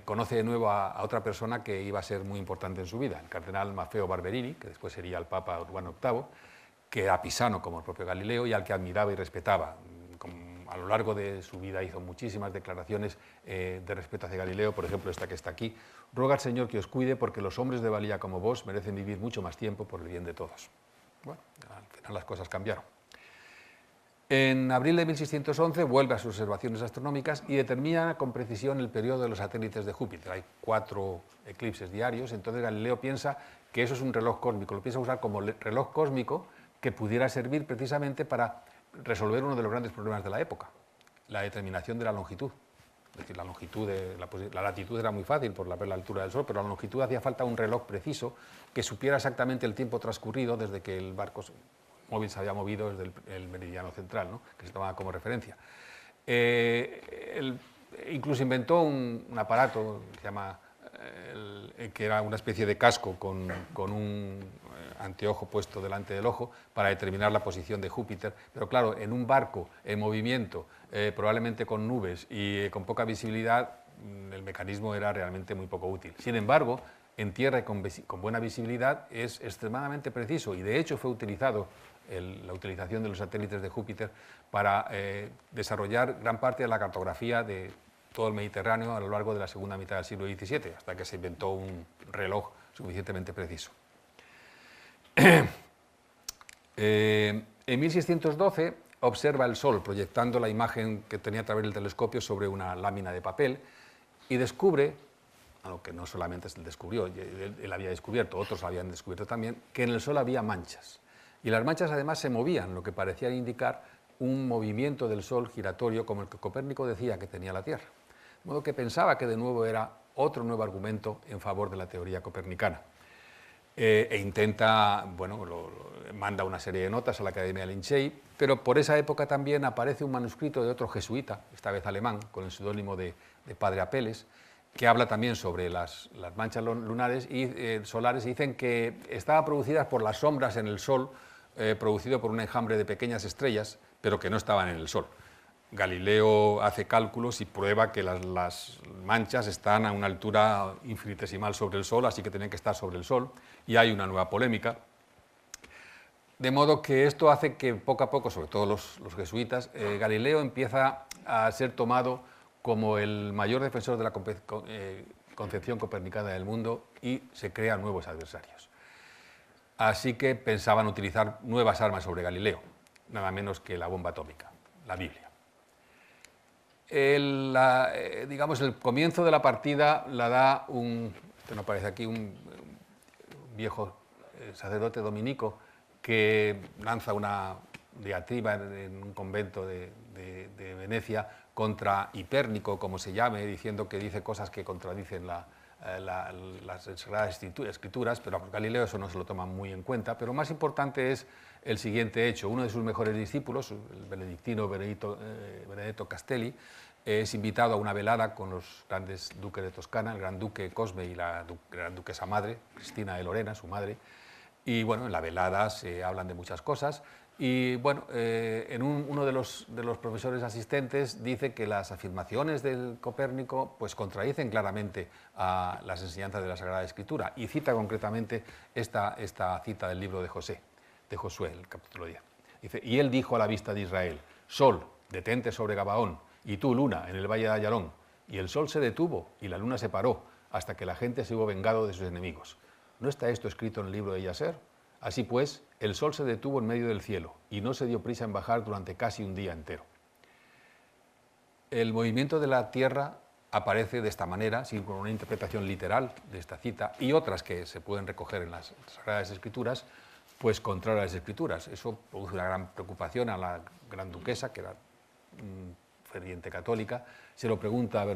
conoce de nuevo a otra persona que iba a ser muy importante en su vida, el cardenal Maffeo Barberini, que después sería el Papa Urbano VIII, que era pisano como el propio Galileo y al que admiraba y respetaba. A lo largo de su vida hizo muchísimas declaraciones de respeto hacia Galileo, por ejemplo esta que está aquí: ruega al Señor que os cuide, porque los hombres de valía como vos merecen vivir mucho más tiempo por el bien de todos. Bueno, al final las cosas cambiaron. En abril de 1611 vuelve a sus observaciones astronómicas y determina con precisión el periodo de los satélites de Júpiter. Hay 4 eclipses diarios, entonces Galileo piensa que eso es un reloj cósmico, lo piensa usar como reloj cósmico que pudiera servir precisamente para resolver uno de los grandes problemas de la época, la determinación de la longitud. Es decir, la latitud era muy fácil por la altura del Sol, pero la longitud hacía falta un reloj preciso que supiera exactamente el tiempo transcurrido desde que el barco móvil se había movido desde el meridiano central, ¿no?, que se tomaba como referencia. Incluso inventó un aparato que se llama, que era una especie de casco con un anteojo puesto delante del ojo para determinar la posición de Júpiter, pero claro, en un barco en movimiento, probablemente con nubes y con poca visibilidad, el mecanismo era realmente muy poco útil. Sin embargo, en tierra y con buena visibilidad es extremadamente preciso, y de hecho fue utilizado la utilización de los satélites de Júpiter para desarrollar gran parte de la cartografía de todo el Mediterráneo a lo largo de la segunda mitad del siglo XVII, hasta que se inventó un reloj suficientemente preciso. En 1612 observa el Sol proyectando la imagen que tenía a través del telescopio sobre una lámina de papel y descubre, algo que no solamente él descubrió, él había descubierto, otros habían descubierto también, que en el Sol había manchas. Y las manchas además se movían, lo que parecía indicar un movimiento del Sol giratorio como el que Copérnico decía que tenía la Tierra. De modo que pensaba que de nuevo era otro nuevo argumento en favor de la teoría copernicana. Intenta, bueno, manda una serie de notas a la Academia de Lincei, pero por esa época también aparece un manuscrito de otro jesuita, esta vez alemán, con el seudónimo de Padre Apeles, que habla también sobre las manchas lunares y solares, y dicen que estaban producidas por las sombras en el Sol, producido por un enjambre de pequeñas estrellas, pero que no estaban en el Sol. Galileo hace cálculos y prueba que las manchas están a una altura infinitesimal sobre el Sol, así que tienen que estar sobre el Sol, y hay una nueva polémica. De modo que esto hace que poco a poco, sobre todo los jesuitas, Galileo empieza a ser tomado como el mayor defensor de la concepción copernicana del mundo y se crean nuevos adversarios. Así que pensaban utilizar nuevas armas sobre Galileo, nada menos que la bomba atómica, la Biblia. Digamos, el comienzo de la partida la da esto no aparece aquí, un viejo sacerdote dominico que lanza una diatriba en un convento de Venecia contra Hipérnico, como se llame, diciendo que dice cosas que contradicen las Sagradas Escrituras, pero a Galileo eso no se lo toma muy en cuenta. Pero más importante es el siguiente hecho. Uno de sus mejores discípulos, el benedictino Benedetto Castelli, es invitado a una velada con los grandes duques de Toscana, el gran duque Cosme y la gran duquesa madre, Cristina de Lorena, su madre. Y bueno, en la velada se hablan de muchas cosas. Y bueno, uno de los profesores asistentes dice que las afirmaciones del Copérnico pues contradicen claramente a las enseñanzas de la Sagrada Escritura, y cita concretamente esta cita del libro de Josué, el capítulo 10. Dice: y él dijo a la vista de Israel: Sol, detente sobre Gabaón, y tú, luna, en el valle de Ayalón. Y el sol se detuvo y la luna se paró, hasta que la gente se hubo vengado de sus enemigos. ¿No está esto escrito en el libro de Yaser? Así pues, el sol se detuvo en medio del cielo y no se dio prisa en bajar durante casi un día entero. El movimiento de la Tierra aparece de esta manera, sin con una interpretación literal de esta cita, y otras que se pueden recoger en las Sagradas Escrituras, pues contrario a las Escrituras. Eso produce una gran preocupación a la gran duquesa, que era ferviente católica. Se lo pregunta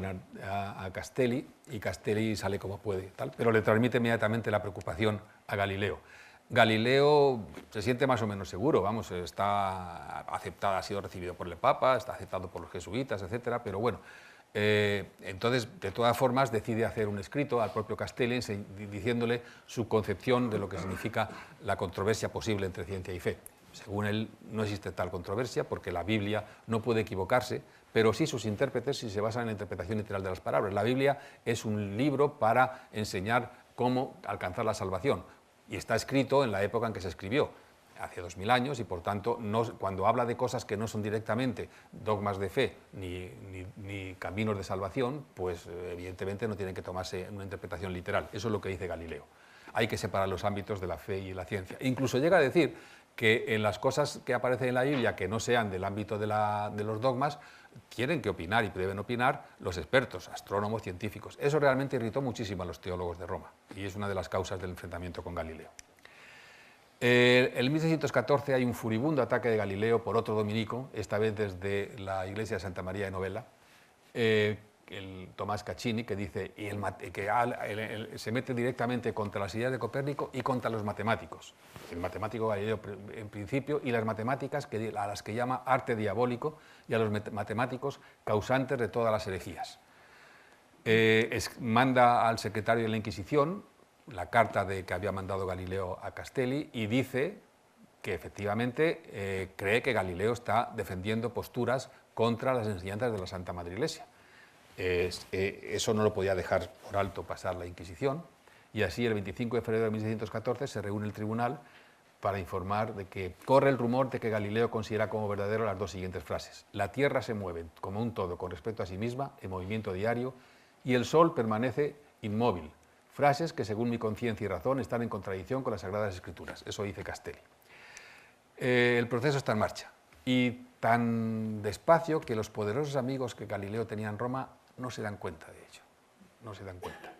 a Castelli, y Castelli sale como puede, tal, pero le transmite inmediatamente la preocupación a Galileo. Galileo se siente más o menos seguro, vamos, está aceptado, ha sido recibido por el Papa, está aceptado por los jesuitas, etcétera, pero bueno, entonces, de todas formas, decide hacer un escrito al propio Castelli diciéndole su concepción de lo que significa la controversia posible entre ciencia y fe. Según él, no existe tal controversia porque la Biblia no puede equivocarse, pero sí sus intérpretes si se basan en la interpretación literal de las palabras. La Biblia es un libro para enseñar cómo alcanzar la salvación, y está escrito en la época en que se escribió, hace 2000 años, y por tanto, cuando habla de cosas que no son directamente dogmas de fe ni caminos de salvación, pues evidentemente no tienen que tomarse una interpretación literal. Eso es lo que dice Galileo. Hay que separar los ámbitos de la fe y la ciencia. Incluso llega a decir que en las cosas que aparecen en la Biblia que no sean del ámbito de los dogmas, tienen que opinar y deben opinar los expertos, astrónomos, científicos. Eso realmente irritó muchísimo a los teólogos de Roma y es una de las causas del enfrentamiento con Galileo. En 1614 hay un furibundo ataque de Galileo por otro dominico, esta vez desde la iglesia de Santa María de Novella, el Tomás Caccini, que dice que se mete directamente contra las ideas de Copérnico y contra los matemáticos. El matemático Galileo en principio, y las matemáticas a las que llama arte diabólico, y a los matemáticos causantes de todas las herejías. Manda al secretario de la Inquisición la carta que había mandado Galileo a Castelli y dice que efectivamente cree que Galileo está defendiendo posturas contra las enseñanzas de la Santa Madre Iglesia. Eso no lo podía dejar por alto pasar la Inquisición, y así el 25 de febrero de 1614 se reúne el tribunal para informar de que corre el rumor de que Galileo considera como verdadero las dos siguientes frases: la Tierra se mueve como un todo con respecto a sí misma, en movimiento diario, y el Sol permanece inmóvil. Frases que, según mi conciencia y razón, están en contradicción con las Sagradas Escrituras. Eso dice Castelli. El proceso está en marcha, y tan despacio que los poderosos amigos que Galileo tenía en Roma no se dan cuenta de ello. No se dan cuenta.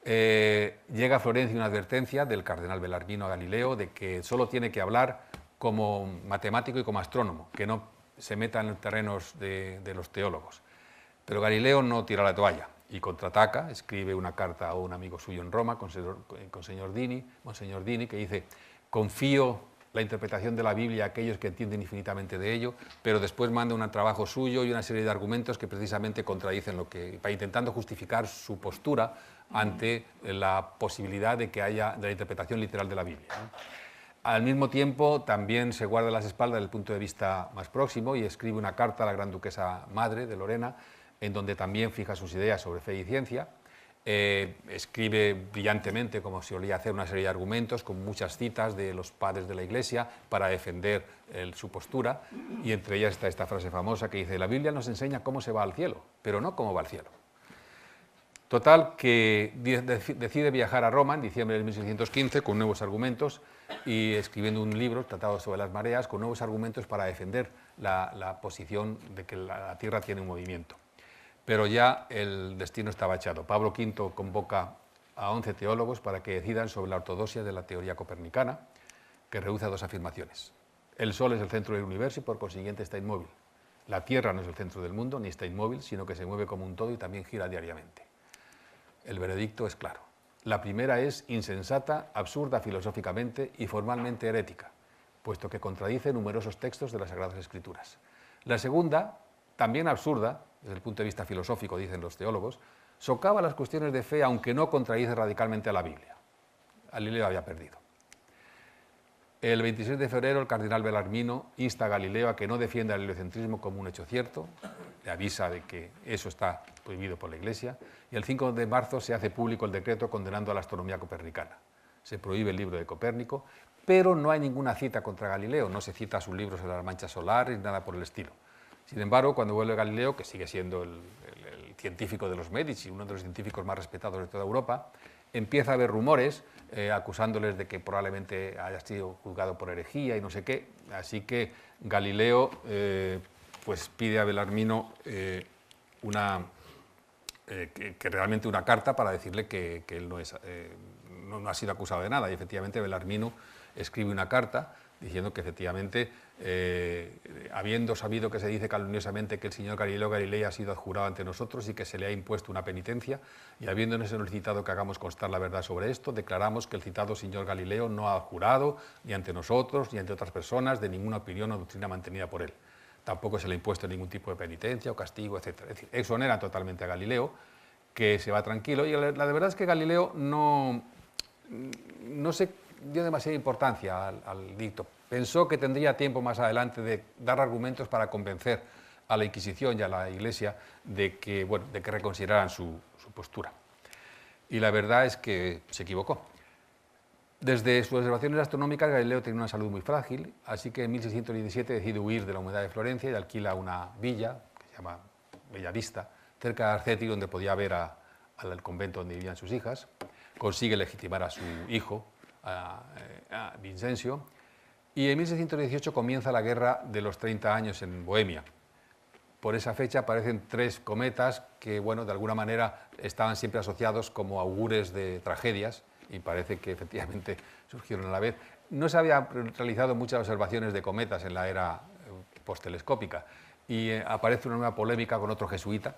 Llega a Florencia una advertencia del cardenal Bellarmino a Galileo de que solo tiene que hablar como matemático y como astrónomo, que no se meta en los terrenos de los teólogos. Pero Galileo no tira la toalla y contraataca, escribe una carta a un amigo suyo en Roma, Monseñor Dini, que dice: confío la interpretación de la Biblia a aquellos que entienden infinitamente de ello, pero después manda un trabajo suyo y una serie de argumentos que precisamente contradicen lo que, para intentando justificar su postura ante la posibilidad de que haya de la interpretación literal de la Biblia, ¿no? Al mismo tiempo, también se guarda las espaldas desde el punto de vista más próximo y escribe una carta a la gran duquesa madre de Lorena, en donde también fija sus ideas sobre fe y ciencia. Escribe brillantemente, como se solía hacer, una serie de argumentos con muchas citas de los padres de la Iglesia para defender su postura, y entre ellas está esta frase famosa que dice: la Biblia nos enseña cómo se va al cielo, pero no cómo va al cielo. Total, que decide viajar a Roma en diciembre de 1615 con nuevos argumentos y escribiendo un libro, Tratado sobre las mareas, con nuevos argumentos para defender la posición de que la Tierra tiene un movimiento. Pero ya el destino estaba echado. Pablo V convoca a 11 teólogos para que decidan sobre la ortodoxia de la teoría copernicana, que reduce a dos afirmaciones. El Sol es el centro del universo y por consiguiente está inmóvil. La Tierra no es el centro del mundo ni está inmóvil, sino que se mueve como un todo y también gira diariamente. El veredicto es claro. La primera es insensata, absurda filosóficamente y formalmente herética, puesto que contradice numerosos textos de las Sagradas Escrituras. La segunda, también absurda, desde el punto de vista filosófico, dicen los teólogos, socava las cuestiones de fe, aunque no contradice radicalmente a la Biblia. Galileo había perdido. El 26 de febrero, el cardenal Bellarmino insta a Galileo a que no defienda el heliocentrismo como un hecho cierto, le avisa de que eso está prohibido por la Iglesia, y el 5 de marzo se hace público el decreto condenando a la astronomía copernicana. Se prohíbe el libro de Copérnico, pero no hay ninguna cita contra Galileo, no se cita sus libros sobre la mancha solar ni nada por el estilo. Sin embargo, cuando vuelve Galileo, que sigue siendo el científico de los Medici, uno de los científicos más respetados de toda Europa, empieza a haber rumores acusándoles de que probablemente haya sido juzgado por herejía y no sé qué. Así que Galileo pues pide a Bellarmino que realmente una carta para decirle que él no ha sido acusado de nada. Y efectivamente Bellarmino escribe una carta diciendo que efectivamente, habiendo sabido que se dice calumniosamente que el señor Galileo Galilei ha sido adjurado ante nosotros y que se le ha impuesto una penitencia, y habiéndonos solicitado que hagamos constar la verdad sobre esto, declaramos que el citado señor Galileo no ha adjurado ni ante nosotros ni ante otras personas de ninguna opinión o doctrina mantenida por él. Tampoco se le ha impuesto ningún tipo de penitencia o castigo, etc. Es decir, exonera totalmente a Galileo, que se va tranquilo, y la verdad es que Galileo no se dio demasiada importancia al dicto. Pensó que tendría tiempo más adelante de dar argumentos para convencer a la Inquisición y a la Iglesia de que reconsideraran su postura. Y la verdad es que se equivocó. Desde sus observaciones astronómicas, Galileo tenía una salud muy frágil, así que en 1617 decide huir de la humedad de Florencia y alquila una villa, que se llama Bellavista, cerca de Arceti, donde podía ver al convento donde vivían sus hijas. Consigue legitimar a su hijo, a Vincencio, y en 1618 comienza la Guerra de los 30 años en Bohemia. Por esa fecha aparecen 3 cometas que, de alguna manera estaban siempre asociados como augures de tragedias, y parece que efectivamente surgieron a la vez. No se habían realizado muchas observaciones de cometas en la era posttelescópica, y aparece una nueva polémica con otro jesuita,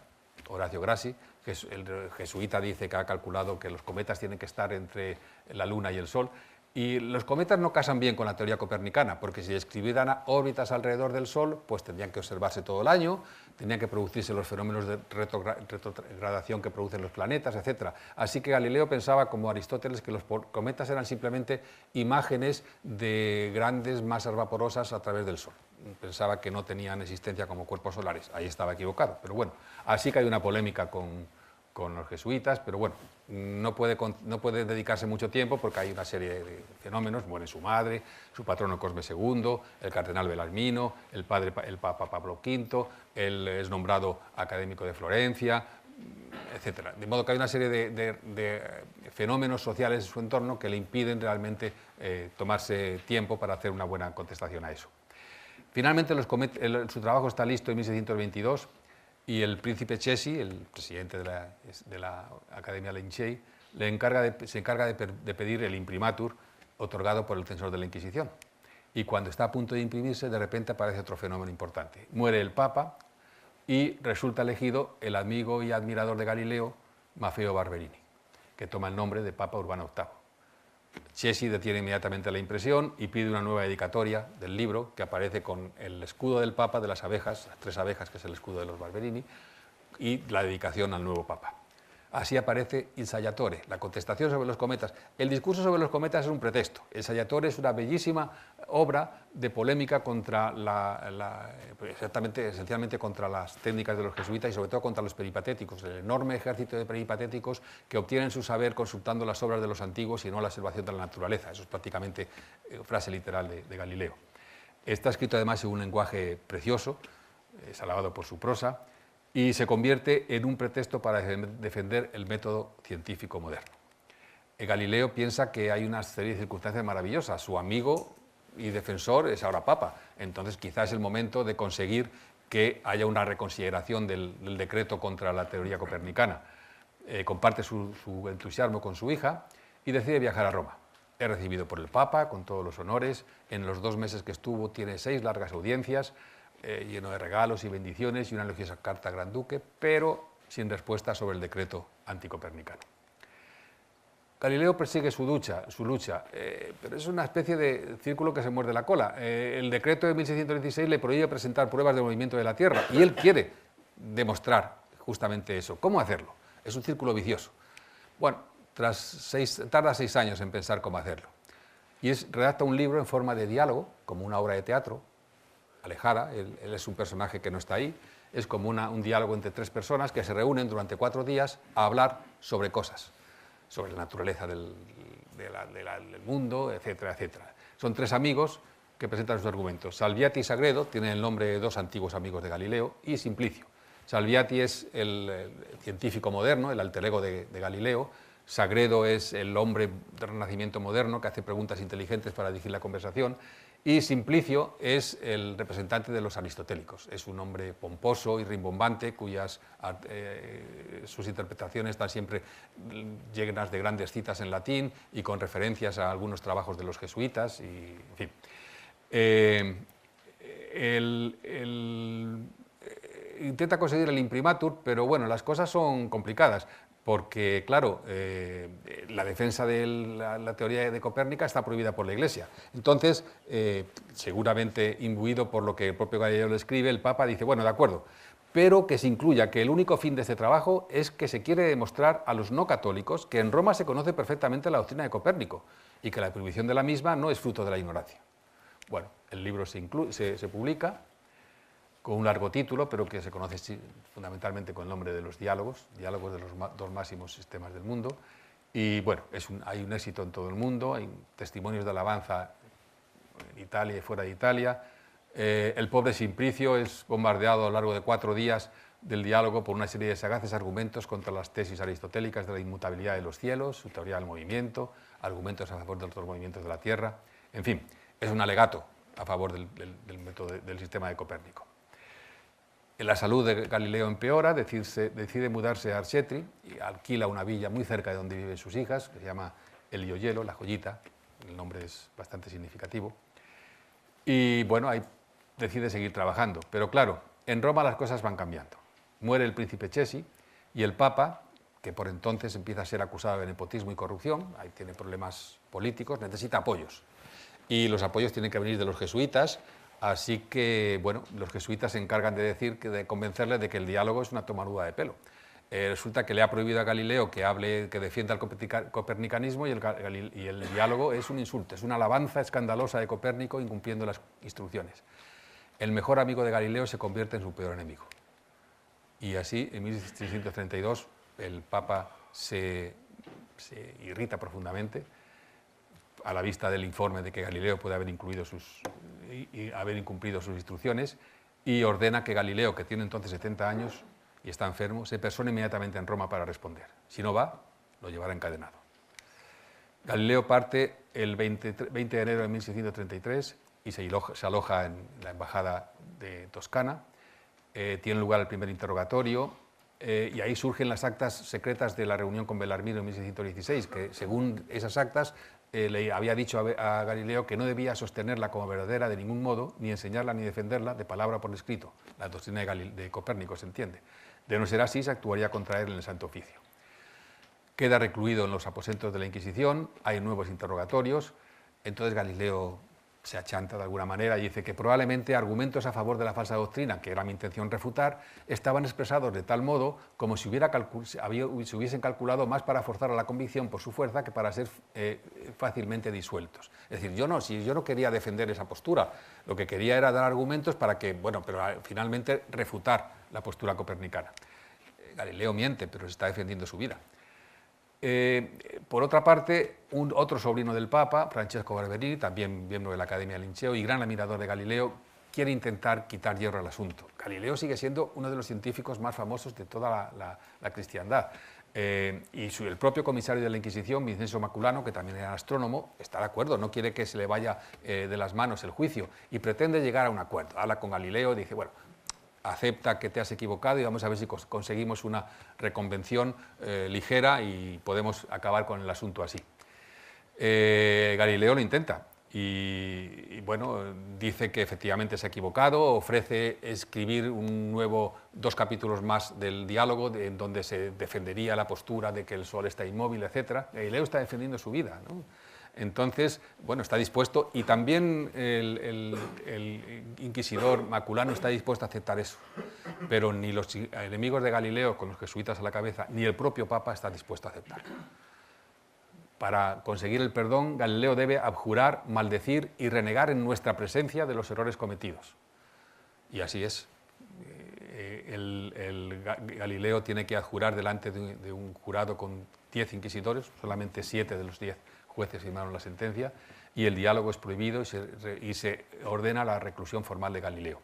Horacio Grassi, que el jesuita dice que ha calculado que los cometas tienen que estar entre la Luna y el Sol, y los cometas no casan bien con la teoría copernicana, porque si describieran órbitas alrededor del Sol, pues tendrían que observarse todo el año, tendrían que producirse los fenómenos de retrogradación que producen los planetas, etc. Así que Galileo pensaba, como Aristóteles, que los cometas eran simplemente imágenes de grandes masas vaporosas a través del Sol. Pensaba que no tenían existencia como cuerpos solares. Ahí estaba equivocado, pero así que hay una polémica con los jesuitas, pero no puede dedicarse mucho tiempo porque hay una serie de fenómenos. Muere su madre, su patrono Cosme II, el cardenal Bellarmino, el Papa Pablo V, él es nombrado académico de Florencia, etc. De modo que hay una serie de fenómenos sociales en su entorno que le impiden realmente tomarse tiempo para hacer una buena contestación a eso. Finalmente su trabajo está listo en 1622, y el príncipe Cesi, el presidente de la Academia Lincei, se encarga de pedir el imprimatur otorgado por el censor de la Inquisición. Y cuando está a punto de imprimirse, de repente aparece otro fenómeno importante. Muere el Papa y resulta elegido el amigo y admirador de Galileo, Maffeo Barberini, que toma el nombre de Papa Urbano VIII. Cesi detiene inmediatamente la impresión y pide una nueva dedicatoria del libro, que aparece con el escudo del Papa, de las abejas, las 3 abejas, que es el escudo de los Barberini, y la dedicación al nuevo Papa. Así aparece Il Saggiatore, la contestación sobre los cometas. El discurso sobre los cometas es un pretexto. El Saggiatore es una bellísima obra de polémica contra esencialmente contra las técnicas de los jesuitas y sobre todo contra los peripatéticos, el enorme ejército de peripatéticos que obtienen su saber consultando las obras de los antiguos y no la observación de la naturaleza. Eso es prácticamente frase literal de Galileo. Está escrito además en un lenguaje precioso, es alabado por su prosa, y se convierte en un pretexto para defender el método científico moderno. Galileo piensa que hay una serie de circunstancias maravillosas. Su amigo y defensor es ahora Papa, entonces quizás es el momento de conseguir que haya una reconsideración del decreto contra la teoría copernicana. Comparte su entusiasmo con su hija y decide viajar a Roma. Es recibido por el Papa con todos los honores. En los 2 meses que estuvo tiene 6 largas audiencias, lleno de regalos y bendiciones y una elogiosa carta al Gran Duque, pero sin respuesta sobre el decreto anticopernicano. Galileo persigue su lucha, pero es una especie de círculo que se muerde la cola. El decreto de 1616 le prohíbe presentar pruebas del movimiento de la Tierra y él quiere demostrar justamente eso. ¿Cómo hacerlo? Es un círculo vicioso. Bueno, tarda 6 años en pensar cómo hacerlo. Y redacta un libro en forma de diálogo, como una obra de teatro, alejada, él es un personaje que no está ahí, es como un diálogo entre 3 personas que se reúnen durante 4 días a hablar sobre cosas, sobre la naturaleza del mundo, etcétera, etcétera. Son 3 amigos que presentan sus argumentos. Salviati y Sagredo tienen el nombre de 2 antiguos amigos de Galileo, y Simplicio. Salviati es el científico moderno, el alter ego de Galileo. Sagredo es el hombre del Renacimiento moderno que hace preguntas inteligentes para dirigir la conversación. Y Simplicio es el representante de los aristotélicos. Es un hombre pomposo y rimbombante sus interpretaciones están siempre llenas de grandes citas en latín y con referencias a algunos trabajos de los jesuitas. Y, en fin. Intenta conseguir el imprimatur, pero bueno, las cosas son complicadas. Porque, claro, la defensa de la teoría de Copérnica está prohibida por la Iglesia. Entonces, seguramente imbuido por lo que el propio Galileo le escribe, el Papa dice, bueno, de acuerdo, pero que se incluya que el único fin de este trabajo es que se quiere demostrar a los no católicos que en Roma se conoce perfectamente la doctrina de Copérnico y que la prohibición de la misma no es fruto de la ignorancia. Bueno, el libro se publica con un largo título, pero que se conoce fundamentalmente con el nombre de los diálogos de los 2 máximos sistemas del mundo. Y bueno, hay un éxito en todo el mundo, hay testimonios de alabanza en Italia y fuera de Italia. El pobre Simplicio es bombardeado a lo largo de 4 días del diálogo por una serie de sagaces argumentos contra las tesis aristotélicas de la inmutabilidad de los cielos, su teoría del movimiento, argumentos a favor de los 2 movimientos de la Tierra. En fin, es un alegato a favor del método del sistema de Copérnico. La salud de Galileo empeora, decide mudarse a Arcetri y alquila una villa muy cerca de donde viven sus hijas, que se llama El Gioiello, la joyita, el nombre es bastante significativo. Y bueno, ahí decide seguir trabajando. Pero claro, en Roma las cosas van cambiando. Muere el príncipe Cesi y el Papa, que por entonces empieza a ser acusado de nepotismo y corrupción, ahí tiene problemas políticos, necesita apoyos. Y los apoyos tienen que venir de los jesuitas. Así que, bueno, los jesuitas se encargan de convencerle de que el diálogo es una tomadura de pelo. Resulta que le ha prohibido a Galileo que defienda el copernicanismo y el diálogo es un insulto, es una alabanza escandalosa de Copérnico incumpliendo las instrucciones. El mejor amigo de Galileo se convierte en su peor enemigo. Y así, en 1632, el Papa se irrita profundamente a la vista del informe de que Galileo puede haber incumplido sus instrucciones, y ordena que Galileo, que tiene entonces 70 años y está enfermo, se persone inmediatamente en Roma para responder. Si no va, lo llevará encadenado. Galileo parte el 20 de enero de 1633 y se aloja en la embajada de Toscana. Tiene lugar el primer interrogatorio y ahí surgen las actas secretas de la reunión con Belarmino en 1616, que según esas actas le había dicho a Galileo que no debía sostenerla como verdadera de ningún modo, ni enseñarla ni defenderla de palabra por escrito. La doctrina de Copérnico se entiende. De no ser así, se actuaría contra él en el Santo Oficio. queda recluido en los aposentos de la Inquisición, hay nuevos interrogatorios, entonces Galileo se achanta de alguna manera y dice que probablemente argumentos a favor de la falsa doctrina, que era mi intención refutar, estaban expresados de tal modo como si se hubiesen calculado más para forzar a la convicción por su fuerza que para ser fácilmente disueltos. Es decir, si yo no quería defender esa postura, lo que quería era dar argumentos para que, bueno, pero finalmente refutar la postura copernicana. Galileo miente, pero se está defendiendo su vida. Por otra parte, otro sobrino del Papa, Francesco Barberini, también miembro de la Academia Linceo y gran admirador de Galileo, quiere intentar quitar hierro al asunto. Galileo sigue siendo uno de los científicos más famosos de toda la cristiandad. Y el propio comisario de la Inquisición, Vincenzo Maculano, que también era astrónomo, está de acuerdo, no quiere que se le vaya de las manos el juicio y pretende llegar a un acuerdo. Habla con Galileo y dice, bueno, acepta que te has equivocado y vamos a ver si conseguimos una reconvención ligera y podemos acabar con el asunto así. Galileo lo intenta y bueno, dice que efectivamente se ha equivocado, ofrece escribir dos capítulos más del diálogo en donde se defendería la postura de que el Sol está inmóvil, etc. Galileo está defendiendo su vida, ¿no? Entonces, bueno, está dispuesto y también el inquisidor Maculano está dispuesto a aceptar eso, pero ni los enemigos de Galileo, con los jesuitas a la cabeza, ni el propio Papa está dispuesto a aceptarlo. Para conseguir el perdón, Galileo debe abjurar, maldecir y renegar en nuestra presencia de los errores cometidos. Y así es. Galileo tiene que adjurar delante de un jurado con 10 inquisidores, solamente 7 de los 10 jueces firmaron la sentencia, y el diálogo es prohibido y se ordena la reclusión formal de Galileo.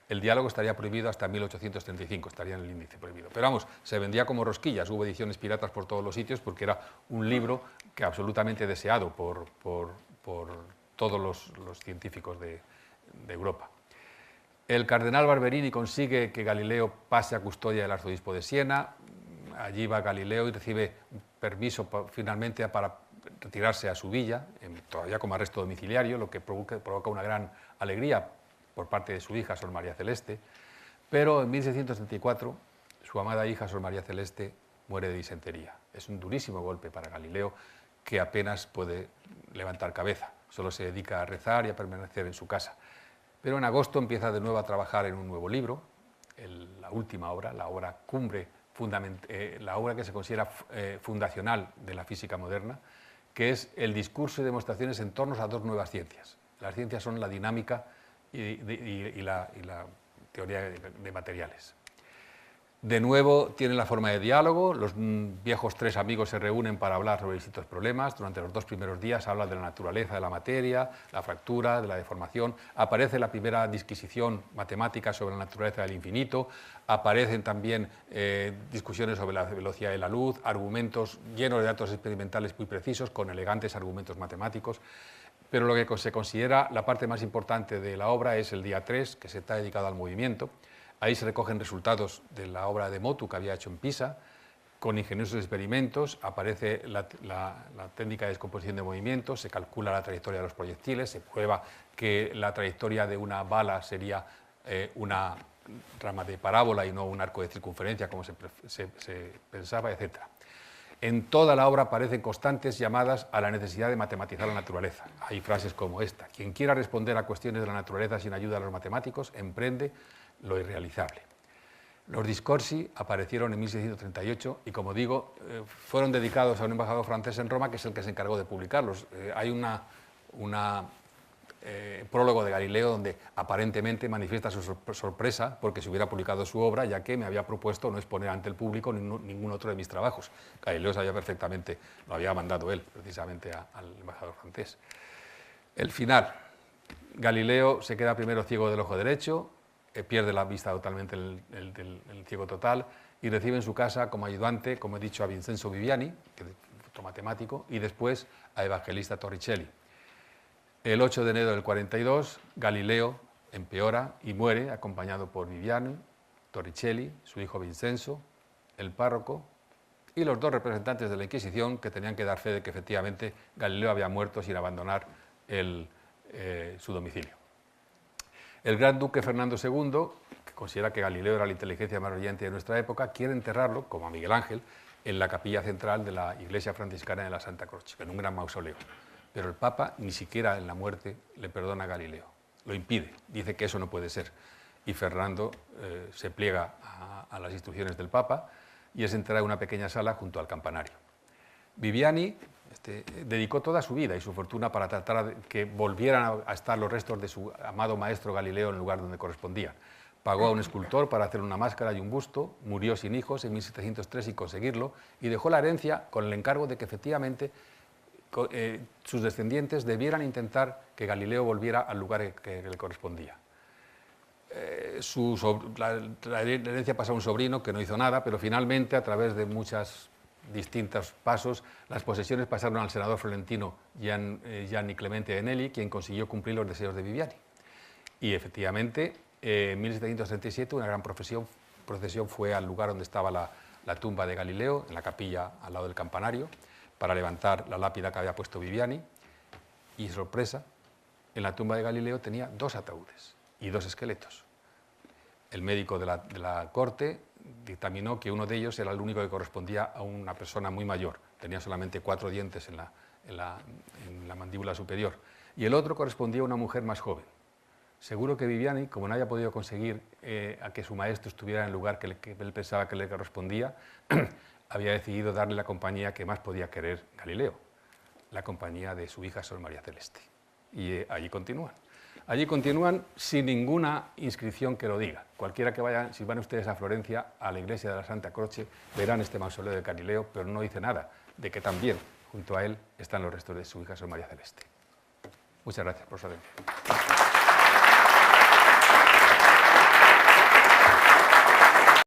El diálogo estaría prohibido hasta 1835, estaría en el índice prohibido. Pero vamos, se vendía como rosquillas, hubo ediciones piratas por todos los sitios porque era un libro que absolutamente deseado por todos los científicos de Europa. El cardenal Barberini consigue que Galileo pase a custodia del arzobispo de Siena. Allí va Galileo y recibe permiso finalmente para retirarse a su villa, todavía como arresto domiciliario, lo que provoca una gran alegría por parte de su hija, Sor María Celeste. Pero en 1634, su amada hija, Sor María Celeste, muere de disentería. Es un durísimo golpe para Galileo, que apenas puede levantar cabeza. Solo se dedica a rezar y a permanecer en su casa. Pero en agosto empieza de nuevo a trabajar en un nuevo libro, la última obra, la obra cumbre, la obra que se considera fundacional de la física moderna, que es el discurso y demostraciones en torno a dos nuevas ciencias. Las ciencias son la dinámica y la teoría de materiales. De nuevo tiene la forma de diálogo, los viejos tres amigos se reúnen para hablar sobre distintos problemas. Durante los 2 primeros días habla de la naturaleza de la materia, la fractura, de la deformación. Aparece la primera disquisición matemática sobre la naturaleza del infinito, aparecen también discusiones sobre la velocidad de la luz, argumentos llenos de datos experimentales muy precisos, con elegantes argumentos matemáticos. Pero lo que se considera la parte más importante de la obra es el día 3, que se está dedicado al movimiento. Ahí se recogen resultados de la obra de Motu que había hecho en Pisa, con ingeniosos experimentos, aparece la técnica de descomposición de movimientos, se calcula la trayectoria de los proyectiles, se prueba que la trayectoria de una bala sería una rama de parábola y no un arco de circunferencia, como se pensaba, etc. En toda la obra aparecen constantes llamadas a la necesidad de matematizar la naturaleza. Hay frases como esta: quien quiera responder a cuestiones de la naturaleza sin ayuda de los matemáticos, emprende lo irrealizable. Los discorsi aparecieron en 1638 y, como digo, fueron dedicados a un embajador francés en Roma, que es el que se encargó de publicarlos. Hay un prólogo de Galileo donde aparentemente manifiesta su sorpresa porque se hubiera publicado su obra, ya que me había propuesto no exponer ante el público ningún otro de mis trabajos. Galileo sabía perfectamente, lo había mandado él precisamente al embajador francés. El final: Galileo se queda primero ciego del ojo derecho, pierde la vista totalmente el ciego total, y recibe en su casa como ayudante, como he dicho, a Vincenzo Viviani, que es otro matemático, y después a Evangelista Torricelli. El 8 de enero del 42, Galileo empeora y muere, acompañado por Viviani, Torricelli, su hijo Vincenzo, el párroco y los 2 representantes de la Inquisición, que tenían que dar fe de que efectivamente Galileo había muerto sin abandonar su domicilio. El gran duque Fernando II, que considera que Galileo era la inteligencia más brillante de nuestra época, quiere enterrarlo, como a Miguel Ángel, en la capilla central de la iglesia franciscana de la Santa Croce, en un gran mausoleo. Pero el Papa ni siquiera en la muerte le perdona a Galileo, lo impide, dice que eso no puede ser. Y Fernando se pliega a las instrucciones del Papa y es enterrado en una pequeña sala junto al campanario. Viviani dedicó toda su vida y su fortuna para tratar de que volvieran a estar los restos de su amado maestro Galileo en el lugar donde correspondían. Pagó a un escultor para hacer una máscara y un busto, murió sin hijos en 1703 sin conseguirlo y dejó la herencia con el encargo de que efectivamente sus descendientes debieran intentar que Galileo volviera al lugar que le correspondía. La herencia pasó a un sobrino que no hizo nada, pero finalmente, a través de muchos distintos pasos, las posesiones pasaron al senador florentino Gianni Clemente Anelli, quien consiguió cumplir los deseos de Viviani. Y efectivamente, en 1737 una gran procesión fue al lugar donde estaba la tumba de Galileo, en la capilla al lado del campanario, para levantar la lápida que había puesto Viviani, y sorpresa, en la tumba de Galileo tenía 2 ataúdes y 2 esqueletos. El médico de la corte dictaminó que uno de ellos era el único que correspondía a una persona muy mayor, tenía solamente 4 dientes en la mandíbula superior, y el otro correspondía a una mujer más joven. Seguro que Viviani, como no había podido conseguir a que su maestro estuviera en el lugar que él pensaba que le correspondía, había decidido darle la compañía que más podía querer Galileo, la compañía de su hija Sor María Celeste. Y allí continúan. Allí continúan sin ninguna inscripción que lo diga. Cualquiera que vayan, si van ustedes a Florencia, a la iglesia de la Santa Croce, verán este mausoleo de Galileo, pero no dice nada de que también junto a él están los restos de su hija Sor María Celeste. Muchas gracias por su atención.